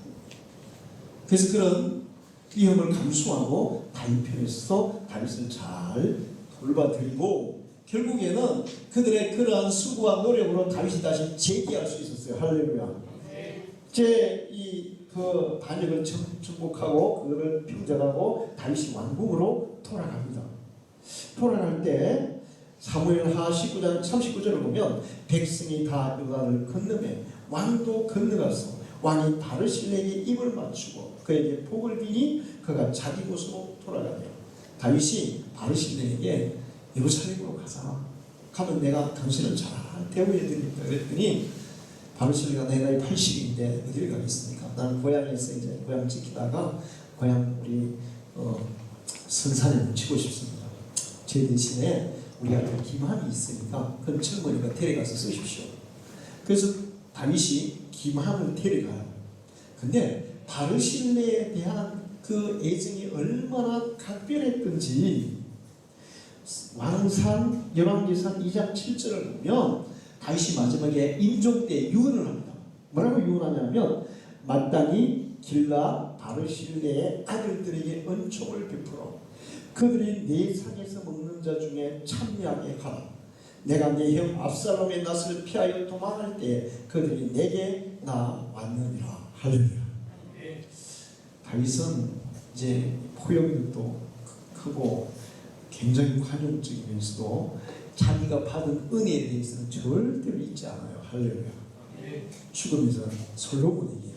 그래서 그런 위험을 감수하고 다윗 편에 서서 다윗을 잘 돌봐드리고 결국에는 그들의 그러한 수고와 노력으로 다윗이 다시 재기할 수 있었어요. 할렐루야. 그 반역을 정복하고 그거를 평정하고 다윗이 왕궁으로 돌아갑니다. 돌아갈 때 사무엘하 19장 39절을 보면 백성이 다 요단을 건너매 왕도 건너가서 왕이 바르실레에게 입을 맞추고 그에게 복을 비니 그가 자기 곳으로 돌아가며 다윗이 바르실레에게 예루살렘으로 가자. 가면 내가 당신을 잘 대우해드립니다. 그랬더니 바르실레가 내 나이 80인데 어디를 가겠습니까? 나는 고향에서 이제 고향 지키다가 고향 우리 선산에 묻히고 싶습니다. 제 대신에 우리 아들 김함이 있으니까 그 젊은이가 데려가서 쓰십시오. 그래서 다윗이 김함을 데려가요. 근데 바르실레에 대한 그 애정이 얼마나 각별했던지 왕상 열왕기상 2장 7절을 보면 다윗이 마지막에 임종 때 유언을 합니다. 뭐라고 유언하냐면 마땅히 길라 바르실레의 아들들에게 은총을 베풀어 그들이 내 상에서 먹는 자 중에 참여하게 하라. 내가 내 형 압살롬의 낯을 피하여 도망할 때 그들이 내게 나왔느니라. 할렐루야. 다윗은 이제 포용력도 크고 굉장히 관용적이면서도 자기가 받은 은혜에 대해서는 절대로 잊지 않아요. 할렐루야. 죽으면서 솔로몬에게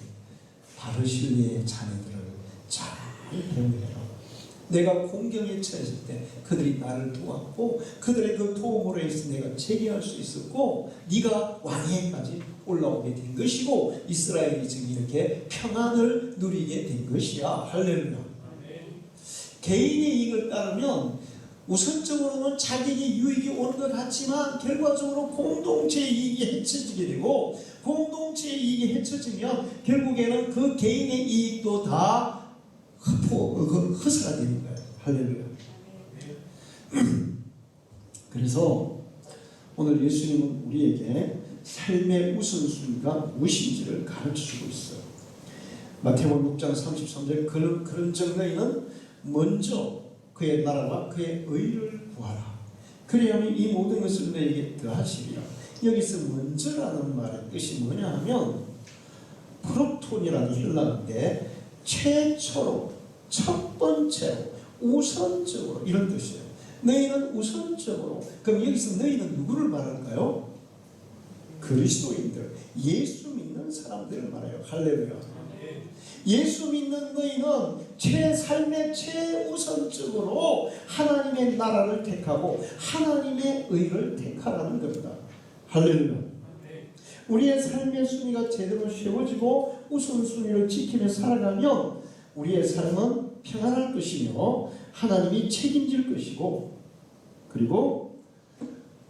바르실레의 자녀들을 잘 배우해라. 내가 공경에 처했을 때 그들이 나를 도왔고 그들의 그 도움으로 해서 내가 재기할 수 있었고 네가 왕위에까지 올라오게 된 것이고 이스라엘이 지금 이렇게 평안을 누리게 된 것이야. 할렐루야. 개인의 이익을 따르면 우선적으로는 자기에게 유익이 오는 것 같지만 결과적으로 공동체의 이익이 헤쳐지게 되고 공동체의 이익이 헤쳐지면 결국에는 그 개인의 이익도 다 허사가 되는 거예요. 할렐루야. 그래서 오늘 예수님은 우리에게 삶의 우선순위가 무엇인지를 가르쳐주고 있어요. 마태복음 6장 33절 그런 적 너희는 먼저 그의 나라와 그의 의를 구하라. 그리하면 이 모든 것을 너희에게 더하시리라. 여기서 먼저라는 말의 뜻이 뭐냐 하면 프로톤이라는 헬라어인데 최초로, 첫 번째로, 우선적으로 이런 뜻이에요. 너희는 우선적으로. 그럼 여기서 너희는 누구를 말할까요? 그리스도인들, 예수 믿는 사람들을 말해요. 할렐루야. 예수 믿는 너희는 제 삶의 최우선적으로 하나님의 나라를 택하고 하나님의 의를 택하라는 겁니다. 할렐루야. 우리의 삶의 순위가 제대로 세워지고 우선순위를 지키며 살아가면 우리의 삶은 평안할 것이며 하나님이 책임질 것이고, 그리고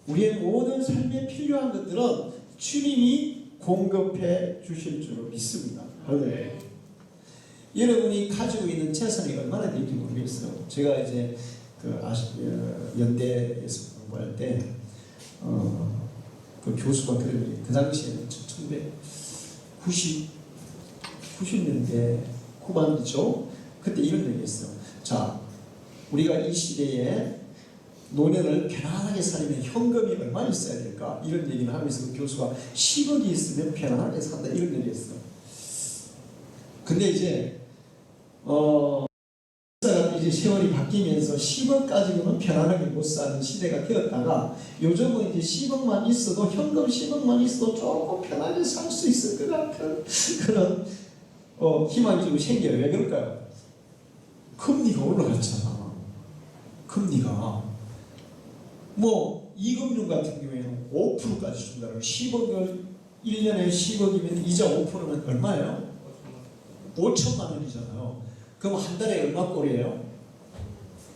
우리의 모든 삶에 필요한 것들은 주님이 공급해 주실 줄 믿습니다. 할렐루야. 여러분이 가지고 있는 재산이 얼마나 되는지 모르겠어요. 제가 이제 연대에서 공부할 때 그 교수가 그러더니 그 당시에는 1990년대 후반이죠. 그때 이런 얘기했어요. 자, 우리가 이 시대에 노년을 편안하게 살려면 현금이 얼마 있어야 될까? 이런 얘기를 하면서 그 교수가 10억이 있으면 편안하게 산다 이런 얘기했어요. 근데 이제 이제 세월이 바뀌면서 10억 가지고는 편안하게 못 사는 시대가 되었다가 요즘은 이제 10억만 있어도 현금 10억만 있어도 조금 편하게 살 수 있을 것 같은 그런 희망이 좀 생겨요. 왜 그럴까요? 금리가 올라갔잖아. 금리가 뭐 이금융 같은 경우에는 5%까지 준다고. 10억을 1년에 10억이면 이자 5%면 얼마예요? 5천만 원이잖아요. 그럼 한 달에 얼마 꼴이에요?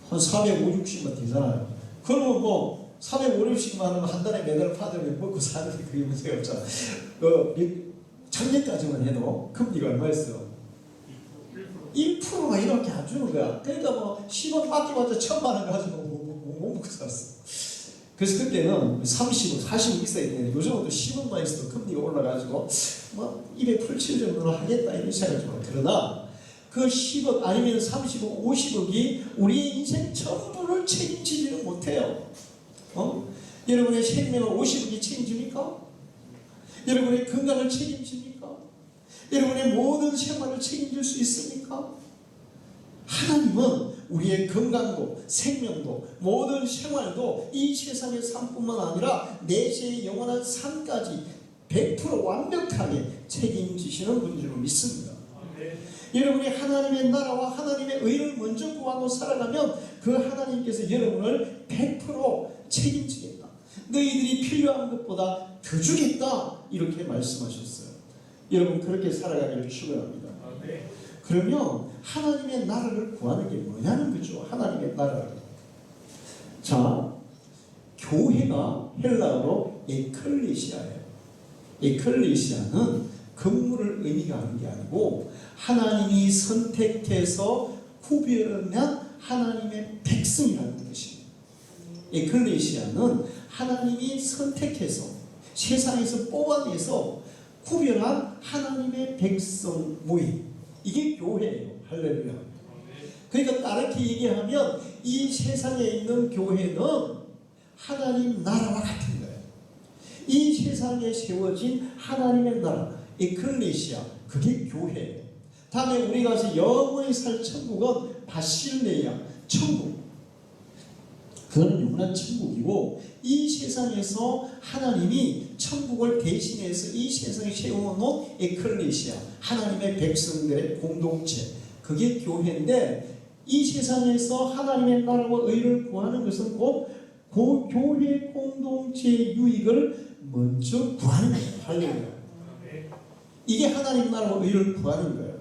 한 450만 되잖아요. 그러면 뭐 450만 원 한 달에 매달 받으면 먹고 사는데 그게 문제가 없잖아. 작년까지만 해도 금리가 얼마였어요? 1%가 이렇게 안 주는 거야. 그러니까 뭐 10원 받기마다 1,000만 원 가지고 못 먹고 살았어. 그래서 그때는 30원, 40원 있어야 되는데 요즘은 또 10원만 있어도 금리가 올라가지고 뭐 입에 풀칠 정도는 하겠다 이런 생각이 들어요. 그러나 그 10억 아니면 30억, 50억이 우리의 인생 전부를 책임지지는 못해요. 여러분의 생명을 50억이 책임집니까? 여러분의 건강을 책임집니까? 여러분의 모든 생활을 책임질 수 있습니까? 하나님은 우리의 건강도 생명도 모든 생활도 이 세상의 삶뿐만 아니라 내세의 영원한 삶까지 100% 완벽하게 책임지시는 분으로 믿습니다. 여러분이 하나님의 나라와 하나님의 의를 먼저 구하고 살아가면 그 하나님께서 여러분을 100% 책임지겠다. 너희들이 필요한 것보다 더 주겠다. 이렇게 말씀하셨어요. 여러분 그렇게 살아가기를 축원합니다. 그러면 하나님의 나라를 구하는 게 뭐냐는 거죠. 하나님의 나라를. 자, 교회가 헬라어로 에클레시아예요. 에클레시아는 건물을 의미가 하는 게 아니고 하나님이 선택해서 구별한 하나님의 백성이라는 것입니다. 에클레시아는 하나님이 선택해서 세상에서 뽑아내서 구별한 하나님의 백성 모임. 이게 교회예요. 할렐루야. 그러니까 다르게 얘기하면 이 세상에 있는 교회는 하나님 나라와 같은 거예요. 이 세상에 세워진 하나님의 나라, 에클레시아, 그게 교회예요. 다음에 우리 가서 영원히 살 천국은 바실레야, 천국. 그건 영원한 천국이고 이 세상에서 하나님이 천국을 대신해서 이 세상에 세워놓은 에클레시아, 하나님의 백성들의 공동체, 그게 교회인데 이 세상에서 하나님의 나라와 의를 구하는 것은 곧 그 교회 공동체의 유익을 먼저 구하는 거예요. 할렐루야. 이게 하나님 나라와 의를 구하는 거예요.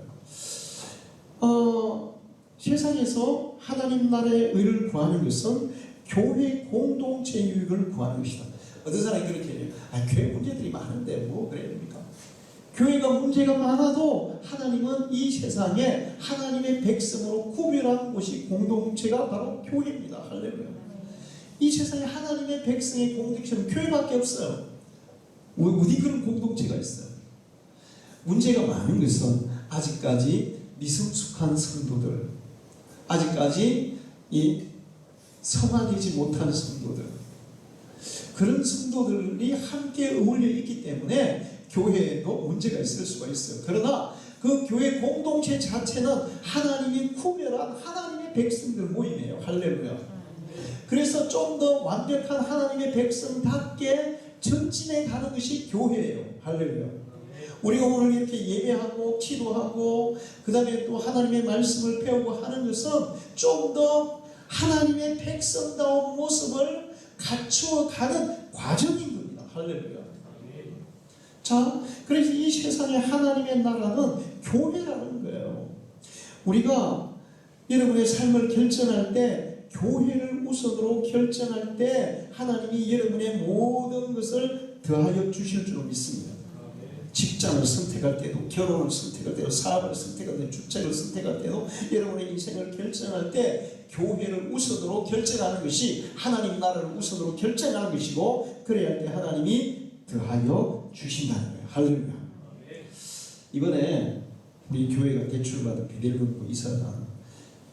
세상에서 하나님 나라의 의를 구하는 것은 교회 공동체 유익을 구하는 것이다. 어떤 사람이 그렇게 해요. 교회 문제들이 많은데 뭐 그래야 됩니까? 교회가 문제가 많아도 하나님은 이 세상에 하나님의 백성으로 구별한 곳이 공동체가 바로 교회입니다. 할렐루야. 이 세상에 하나님의 백성의 공동체는 교회밖에 없어요. 어디 그런 공동체가 있어요? 문제가 많은 것은 아직까지 미성숙한 성도들, 아직까지 이 성화되지 못한 성도들, 그런 성도들이 함께 어울려 있기 때문에 교회에도 문제가 있을 수가 있어요. 그러나 그 교회 공동체 자체는 하나님이 구별한 하나님의 백성들 모임이에요. 할렐루야. 그래서 좀 더 완벽한 하나님의 백성답게 전진해 가는 것이 교회예요. 할렐루야. 우리가 오늘 이렇게 예배하고 기도하고 그 다음에 또 하나님의 말씀을 배우고 하는 것은 좀 더 하나님의 백성다운 모습을 갖추어가는 과정인 겁니다. 할렐루야. 자, 그래서 이 세상에 하나님의 나라는 교회라는 거예요. 우리가 여러분의 삶을 결정할 때, 교회를 우선으로 결정할 때 하나님이 여러분의 모든 것을 더하여 주실 줄 믿습니다. 직장을 선택할 때도, 결혼을 선택할 때도, 사업을 선택할 때도, 주택을 선택할 때도, 여러분의 인생을 결정할 때 교회를 우선으로 결정하는 것이 하나님 나라를 우선으로 결정하는 것이고, 그래야 할 때 하나님이 더하여 주신다는 거예요. 할렐루야. 이번에 우리 교회가 대출받은 베델금고 이사장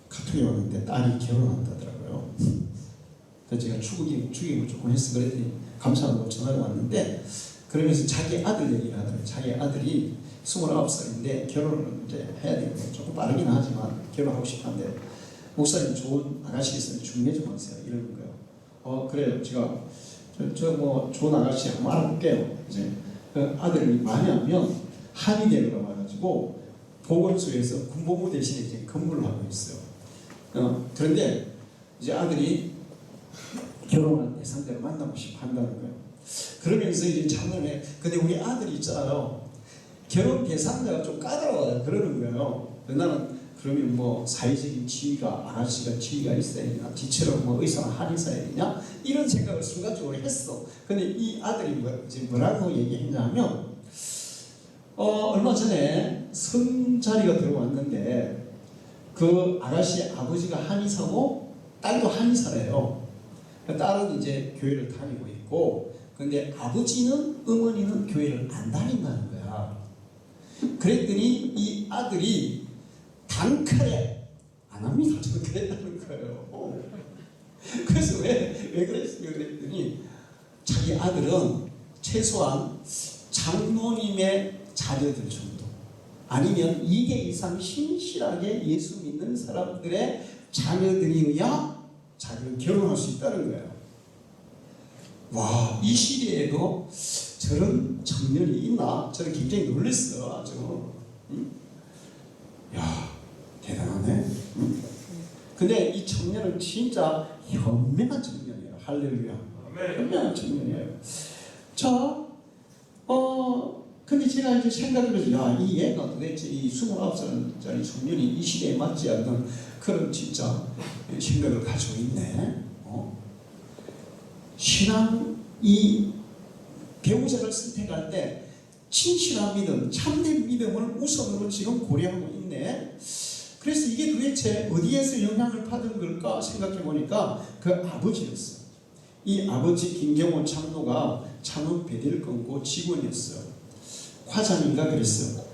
카톡이 왔는데 딸이 결혼한다더라고요. 그래서 제가 축의금을 조금 해서 그랬더니 감사하고 전화가 왔는데, 그러면서 자기 아들 얘기를 하더라고요. 자기 아들이 29살인데 결혼을 이제 해야 되는데 조금 빠르긴 하지만 결혼하고 싶은데, 목사님 좋은 아가씨 있으면 중매 좀 하세요. 이러는 거예요. 그래요. 제가 뭐 좋은 아가씨 한번 알아볼게요. 이제 그 아들이 만약면 한의대로 와가지고 보건소에서 군복무 대신에 이제 근무를 하고 있어요. 그런데 이제 아들이 결혼할 때 상대를 만나고 싶어 한다는 거예요. 그러면서 이제 작년에, 근데 우리 아들이 있잖아요. 결혼 대상자가 좀 까다로워요. 그러는 거예요. 나는 그러면 뭐 사회적인 지위가, 아가씨가 지위가 있어야 되냐, 뒤처럼 뭐 의사나 한의사야 되냐, 이런 생각을 순간적으로 했어. 근데 이 아들이 뭐라고 얘기했냐 하면, 얼마 전에 선자리가 들어왔는데 그 아가씨 아버지가 한의사고 딸도 한의사래요. 딸은 이제 교회를 다니고 있고, 근데 아버지는, 어머니는 교회를 안 다닌다는 거야. 그랬더니 이 아들이 단칼에 안 합니다. 저는 그랬다는 거예요. 그래서 왜 그랬어요? 그랬더니 자기 아들은 최소한 장로님의 자녀들 정도, 아니면 2개 이상 신실하게 예수 믿는 사람들의 자녀들이어야 자기는 결혼할 수 있다는 거예요. 와, 이 시대에도 저런 청년이 있나? 저는 굉장히 놀랐어요. 아주. 야, 대단하네. 근데 이 청년은 진짜 현명한 청년이에요. 할렐루야. 현명한 청년이에요. 자, 근데 제가 이제 생각해보면서, 야, 이 얘가 도대체 이 29살짜리 청년이 이 시대에 맞지 않는 그런 진짜 생각을 가지고 있네. 신앙, 이 배우자를 선택할 때 진실한 믿음, 참된 믿음을 우선으로 지금 고려하고 있네. 그래서 이게 도대체 어디에서 영향을 받은 걸까 생각해 보니까 그 아버지였어요. 이 아버지 김경호 장로가 창원 베델금고 직원이었어요. 과장인가 그랬어요.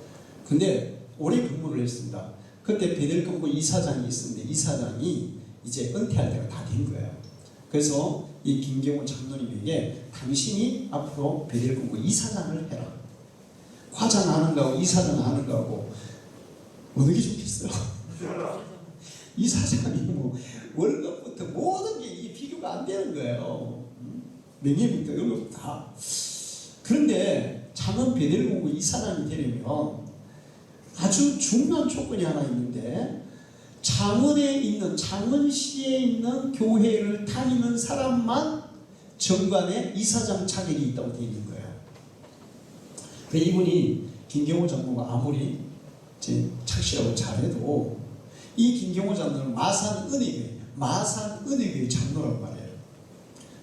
근데 오래 근무를 했습니다. 그때 베델금고 이사장이 있었는데 이사장이 이제 은퇴할 때가 다 된 거예요. 그래서 이 김경호 장로님에게 당신이 앞으로 베델금고 이사장을 해라. 과장 하는 거하고 이사장 하는 거하고 어느 게 좋겠어요? 이사장이 뭐 월급부터 모든 게 이게 비교가 안 되는 거예요. 명예부터 월급 다. 그런데 창원 베델금고 이사장이 되려면 아주 중요한 조건이 하나 있는데, 창원에 있는, 창원시에 있는 교회를 다니는 사람만 정관에 이사장 자격이 있다고 되어 있는 거예요. 이분이 김경호 장로가 아무리 착실하고 잘해도 이 김경호 장로는 마산은혜교회 장로라고 말해요.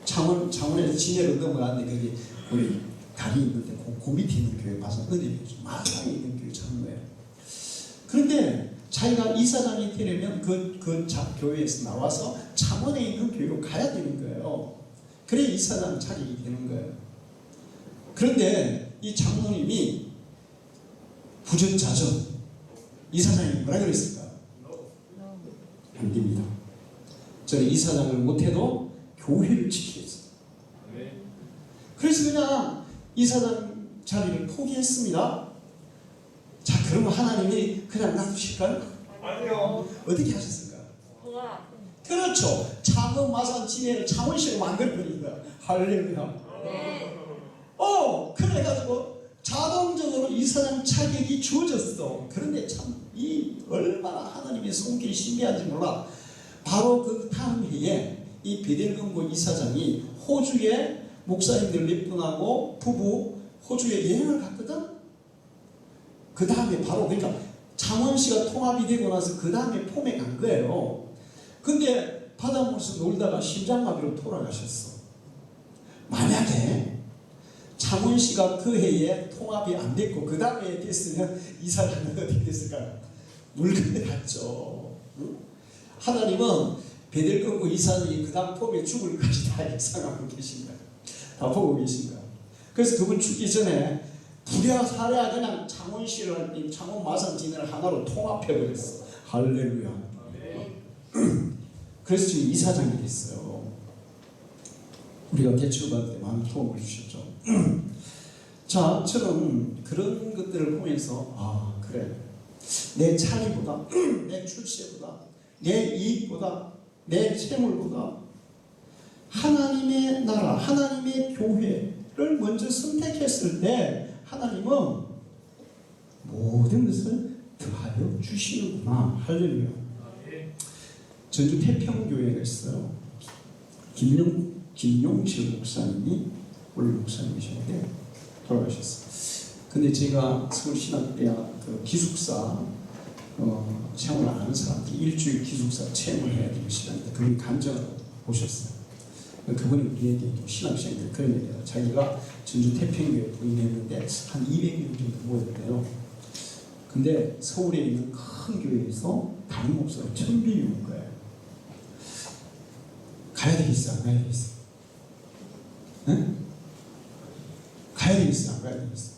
창원에서 진해로 넘어갔는데 거기 우리 다리 있는데 그 밑에 있는 교회 마산은혜교회, 마산에 있는 교회 장로예요. 그런데 자기가 이사장이 되려면 그 교회에서 나와서 창원에 있는 교회로 가야 되는 거예요. 그래 이사장 자격이 되는 거예요. 그런데 이 장로님이 부전자전, 이사장이 뭐라 그랬을까? 안 됩니다. 저는 이사장을 못해도 교회를 지키겠어요. 그래서 그냥 이사장 자리를 포기했습니다. 자, 그러면 하나님이 그냥 놔두실까요? 아니요. 어떻게 하셨을까요? 그렇죠. 창원 마산 진해를 창원시로 만들어버린 거야. 할렐루야. 네. 그래가지고 자동적으로 이사장 자격이 주어졌어. 그런데 참 이 얼마나 하나님의 손길이 신비한지 몰라. 바로 그 다음 해에 이 베델금고 이사장이 호주에 목사님들 몇 분하고 부부 호주에 여행을 갔거든. 그 다음에 바로 그러니까 창원시가 통합이 되고 나서 그 다음에 폼에 간 거예요. 근데 바닷물에서 놀다가 심장마비로 돌아가셨어. 만약에 창원시가 그 해에 통합이 안 됐고 그 다음에 됐으면 이사장은 어떻게 됐을까요? 물건에 갔죠. 응? 하나님은 베델금고 이사장이 그 다음 폼에 죽을 것까지 다 예상하고 계신다. 다 보고 계신다. 그래서 그분 죽기 전에 부랴사랴 그냥 창원시를 창원 마산 진해를 하나로 통합해버렸어. 할렐루야. 그래서 지금 이사장이 됐어요. 우리가 대출받을 때 많은 도움을 주셨죠. 자, 저는 그런 것들을 보면서 아 그래, 내 차리보다 내 출세보다 내 이익보다 내 재물보다 하나님의 나라, 하나님의 교회를 먼저 선택했을 때 하나님은 모든 것을 더하여 주시는구나. 할렐루야. 전주 태평교회가 있어요. 김용실 목사님이 원래 목사님이셨는데 돌아가셨어요. 근데 제가 서울신학대학 그 기숙사 체험을 아는 사람들이 일주일 기숙사 체험을 해야 되는 시간인데 그분이 간증을 오셨어요. 그분이 우리에게 신학생들 그런 얘기예요. 자기가 전주 태평교회 부임했는데 한 200명 정도 모였대요. 근데 서울에 있는 큰 교회에서 담임 목사로 1000명이 온 거예요. 가야 되겠어, 안 가야 되겠어? 응? 가야 되겠어, 안 가야 되겠어?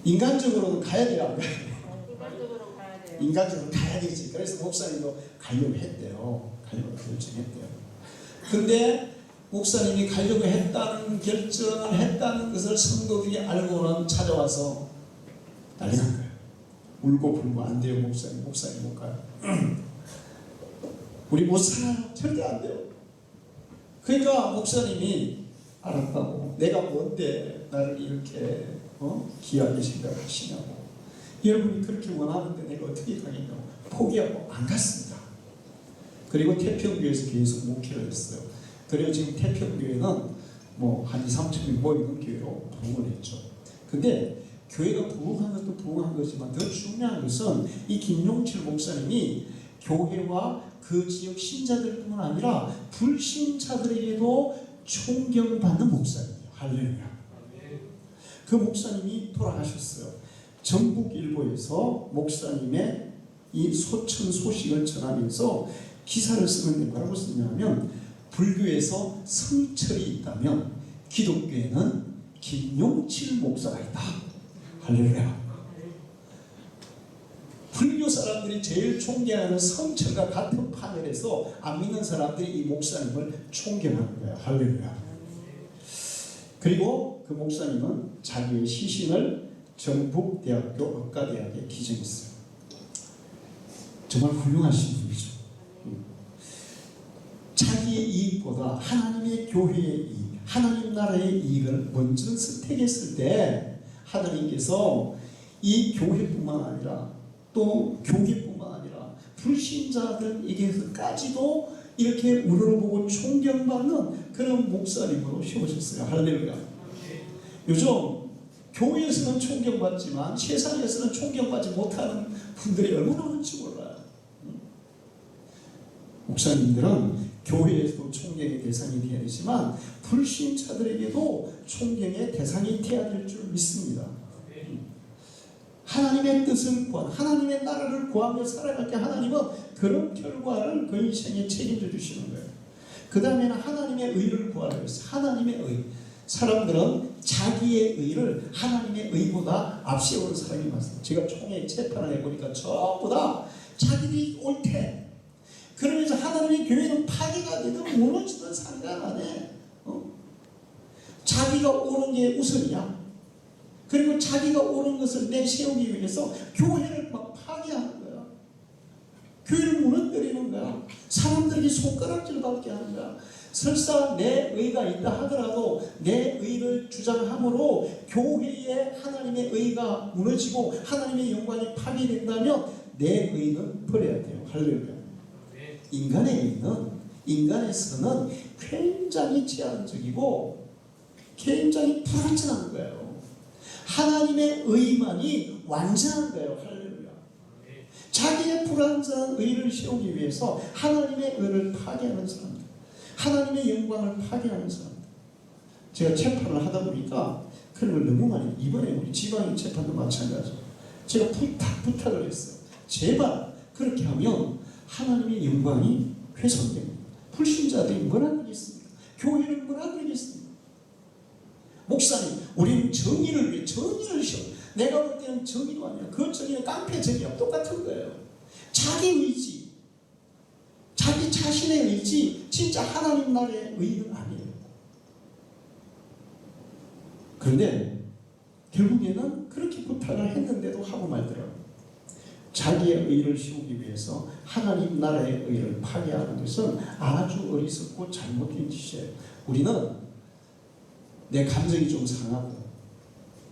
인간적으로는 가야 돼요, 안 가야 돼요? 인간적으로 가야 돼요. 인간적으로 가야 되지. 그래서 목사님도 가려고 했대요. 가려고 결정했대요. 근데 목사님이 가려고 했다는 결정을 했다는 것을 성도들이 알고는 찾아와서 난리 난 거예요. 울고 불고 안 돼요, 목사님. 목사님 못 가요. 우리 못 살아요. 절대 안 돼요. 그러니까 목사님이 알았다고. 내가 뭔데 나를 이렇게 귀하게 생각하시냐고. 여러분이 그렇게 원하는데 내가 어떻게 가겠냐고. 포기하고 안 갔습니다. 그리고 태평교회에서 계속 목회를 했어요. 그리고 지금 태평교회는 한 2, 3천 명 모이는 교회로 부흥을 했죠. 근데 교회가 부흥한 것도 부흥한 거지만 더 중요한 것은 이 김용칠 목사님이 교회와 그 지역 신자들뿐만 아니라 불신자들에게도 존경받는 목사님이에요. 할렐루야. 그 목사님이 돌아가셨어요. 전국일보에서 목사님의 이 소천 소식을 전하면서 기사를 쓰는데 뭐라고 쓰냐면 불교에서 성철이 있다면 기독교에는 김용칠 목사가 있다. 할렐루야. 불교 사람들이 제일 존경하는 성철과 같은 파멸에서 안 믿는 사람들이 이 목사님을 존경하는 거예요. 할렐루야. 그리고 그 목사님은 자기의 시신을 전북대학교 의과대학에 기증했어요. 정말 훌륭하신 분이죠. 자기의 이익보다 하나님의 교회의 이익, 하나님 나라의 이익을 먼저 선택했을 때 하나님께서 이 교회뿐만 아니라 또 교계뿐만 아니라 불신자들에게서까지도 이렇게 우러러보고 존경받는 그런 목사님으로 세우셨어요. 할렐루야. 요즘 교회에서는 존경받지만 세상에서는 존경받지 못하는 분들이 얼마나 많은지 몰라요. 목사님들은 교회에서도 존경의 대상이 되어야 되지만 불신자들에게도 존경의 대상이 되어야 될 줄 믿습니다. 하나님의 뜻을 구한, 하나님의 나라를 구하며 살아갈 때 하나님은 그런 결과를 그 인생에 책임져 주시는 거예요. 그 다음에는 하나님의 의를 구하라고 했어요. 하나님의 의. 사람들은 자기의 의를 하나님의 의보다 앞세우는 사람이 많습니다. 제가 총회 재판을 해보니까 전부 다 자기들이 옳대. 그러면서 하나님의 교회는 파괴가 되든 무너지든 상관 안 해. 자기가 옳은 게 우선이야. 그리고 자기가 옳은 것을 내세우기 위해서 교회를 막 파괴하는 거야. 교회를 무너뜨리는 거야. 사람들이 손가락질 받게 하는 거야. 설사 내 의가 있다 하더라도 내 의를 주장함으로 교회에 하나님의 의가 무너지고 하나님의 영광이 파괴된다면 내 의는 버려야 돼요. 할렐루야. 인간의 의는, 인간에서는 굉장히 제한적이고 굉장히 불완전한 거예요. 하나님의 의만이 완전한 거예요. 할렐루야. 자기의 불완전한 의를 세우기 위해서 하나님의 의를 파괴하는 사람들, 하나님의 영광을 파괴하는 사람들. 제가 재판을 하다 보니까 그런 걸 너무 많이, 이번에 우리 지방인 재판도 마찬가지로 제가 부탁을 했어요. 제발 그렇게 하면 하나님의 영광이 훼손됩니다. 불신자들이 뭐라 그러겠습니까? 교회는 뭐라 그러겠습니까? 목사님, 우리는 정의를 위해 정의를 시켜. 내가 볼 때는 정의도 아니야. 그 정의는 깡패 정의야. 똑같은 거예요. 자기 의지, 자기 자신의 의지, 진짜 하나님 나라의 의는 아니에요. 그런데 결국에는 그렇게 부탁을 했는데도 하고 말더라고요. 자기의 의를 세우기 위해서 하나님 나라의 의를 파괴하는 것은 아주 어리석고 잘못된 짓이에요. 우리는 내 감정이 좀 상하고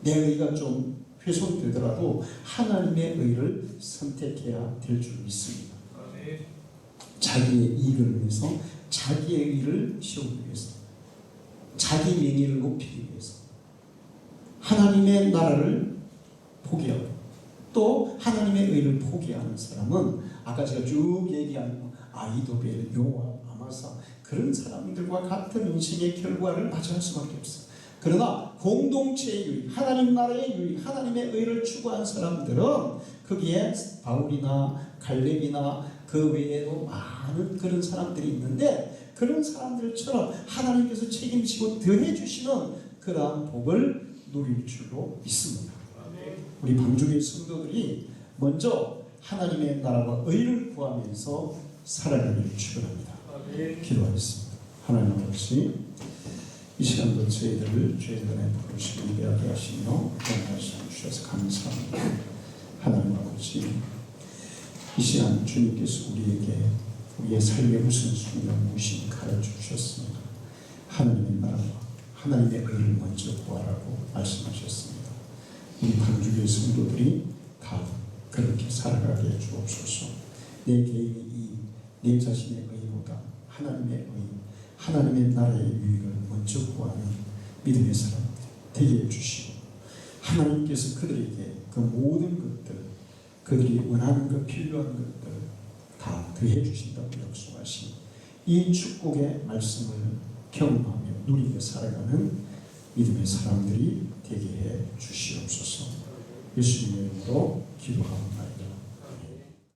내 의가 좀 훼손되더라도 하나님의 의를 선택해야 될 줄 믿습니다. 자기의 이익을 위해서, 자기의 의를 세우기 위해서, 자기 명예를 높이기 위해서 하나님의 나라를 포기하고 또 하나님의 의를 포기하는 사람은 아까 제가 쭉 얘기한 아이도벨, 요압, 아마사 그런 사람들과 같은 인생의 결과를 맞이할 수밖에 없어요. 그러나 공동체의 유익, 하나님 나라의 유익, 하나님의 의를 추구한 사람들은 거기에 바울이나 갈렙이나 그 외에도 많은 그런 사람들이 있는데 그런 사람들처럼 하나님께서 책임지고 더해주시는 그러한 복을 누릴 줄로 믿습니다. 우리 방주교회 성도들이 먼저 하나님의 나라와 의를 구하면서 살아가기를 축원합니다. 기도하겠습니다. 하나님 아버지, 이 시간도 저희들을 죄전에 부르시고 예배하게 하시며 그런 말씀 주셔서 감사합니다. 하나님 아버지, 이 시간 주님께서 우리에게 우리의 삶의 우선순위가 무엇인지 가르쳐 주셨습니다. 하나님의 나라와 하나님의 의를 먼저 구하라고 말씀하셨습니다. 우리 방주교회 성도들이 다 그렇게 살아가게 해 주옵소서. 내 개인의 이익, 내 자신의 의보다 하나님의 의, 하나님의 나라의 유익을 먼저 구하는 믿음의 사람들 되게 해주시고 하나님께서 그들에게 그 모든 것들, 그들이 원하는 것, 필요한 것들 다 더해 주신다고 약속하신 이 축복의 말씀을 경험하며 누리며 살아가는 믿음의 사람들이 되게 해 주시옵소서. 예수님의 이름으로 기도합니다.